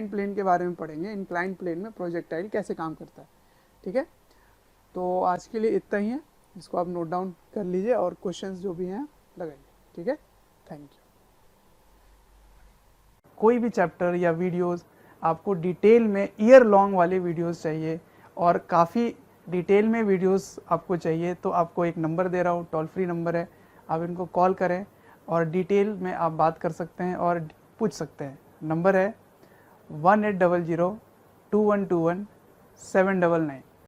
प्लेन के बारे में पढ़ेंगे। इंक्लाइन प्लेन में प्रोजेक्टाइल कैसे काम करता है, ठीक है। तो आज के लिए इतना ही है, इसको आप नोट डाउन कर लीजिए और क्वेश्चंस जो भी हैं लगाइए, ठीक है। Thank you. कोई भी चैप्टर या वीडियोस आपको डिटेल में ईयर लॉन्ग वाले वीडियोस चाहिए और काफ़ी डिटेल में वीडियोस आपको चाहिए, तो आपको एक नंबर दे रहा हूँ, टोल फ्री नंबर है, आप इनको कॉल करें और डिटेल में आप बात कर सकते हैं और पूछ सकते हैं। नंबर है 1800 2121 799।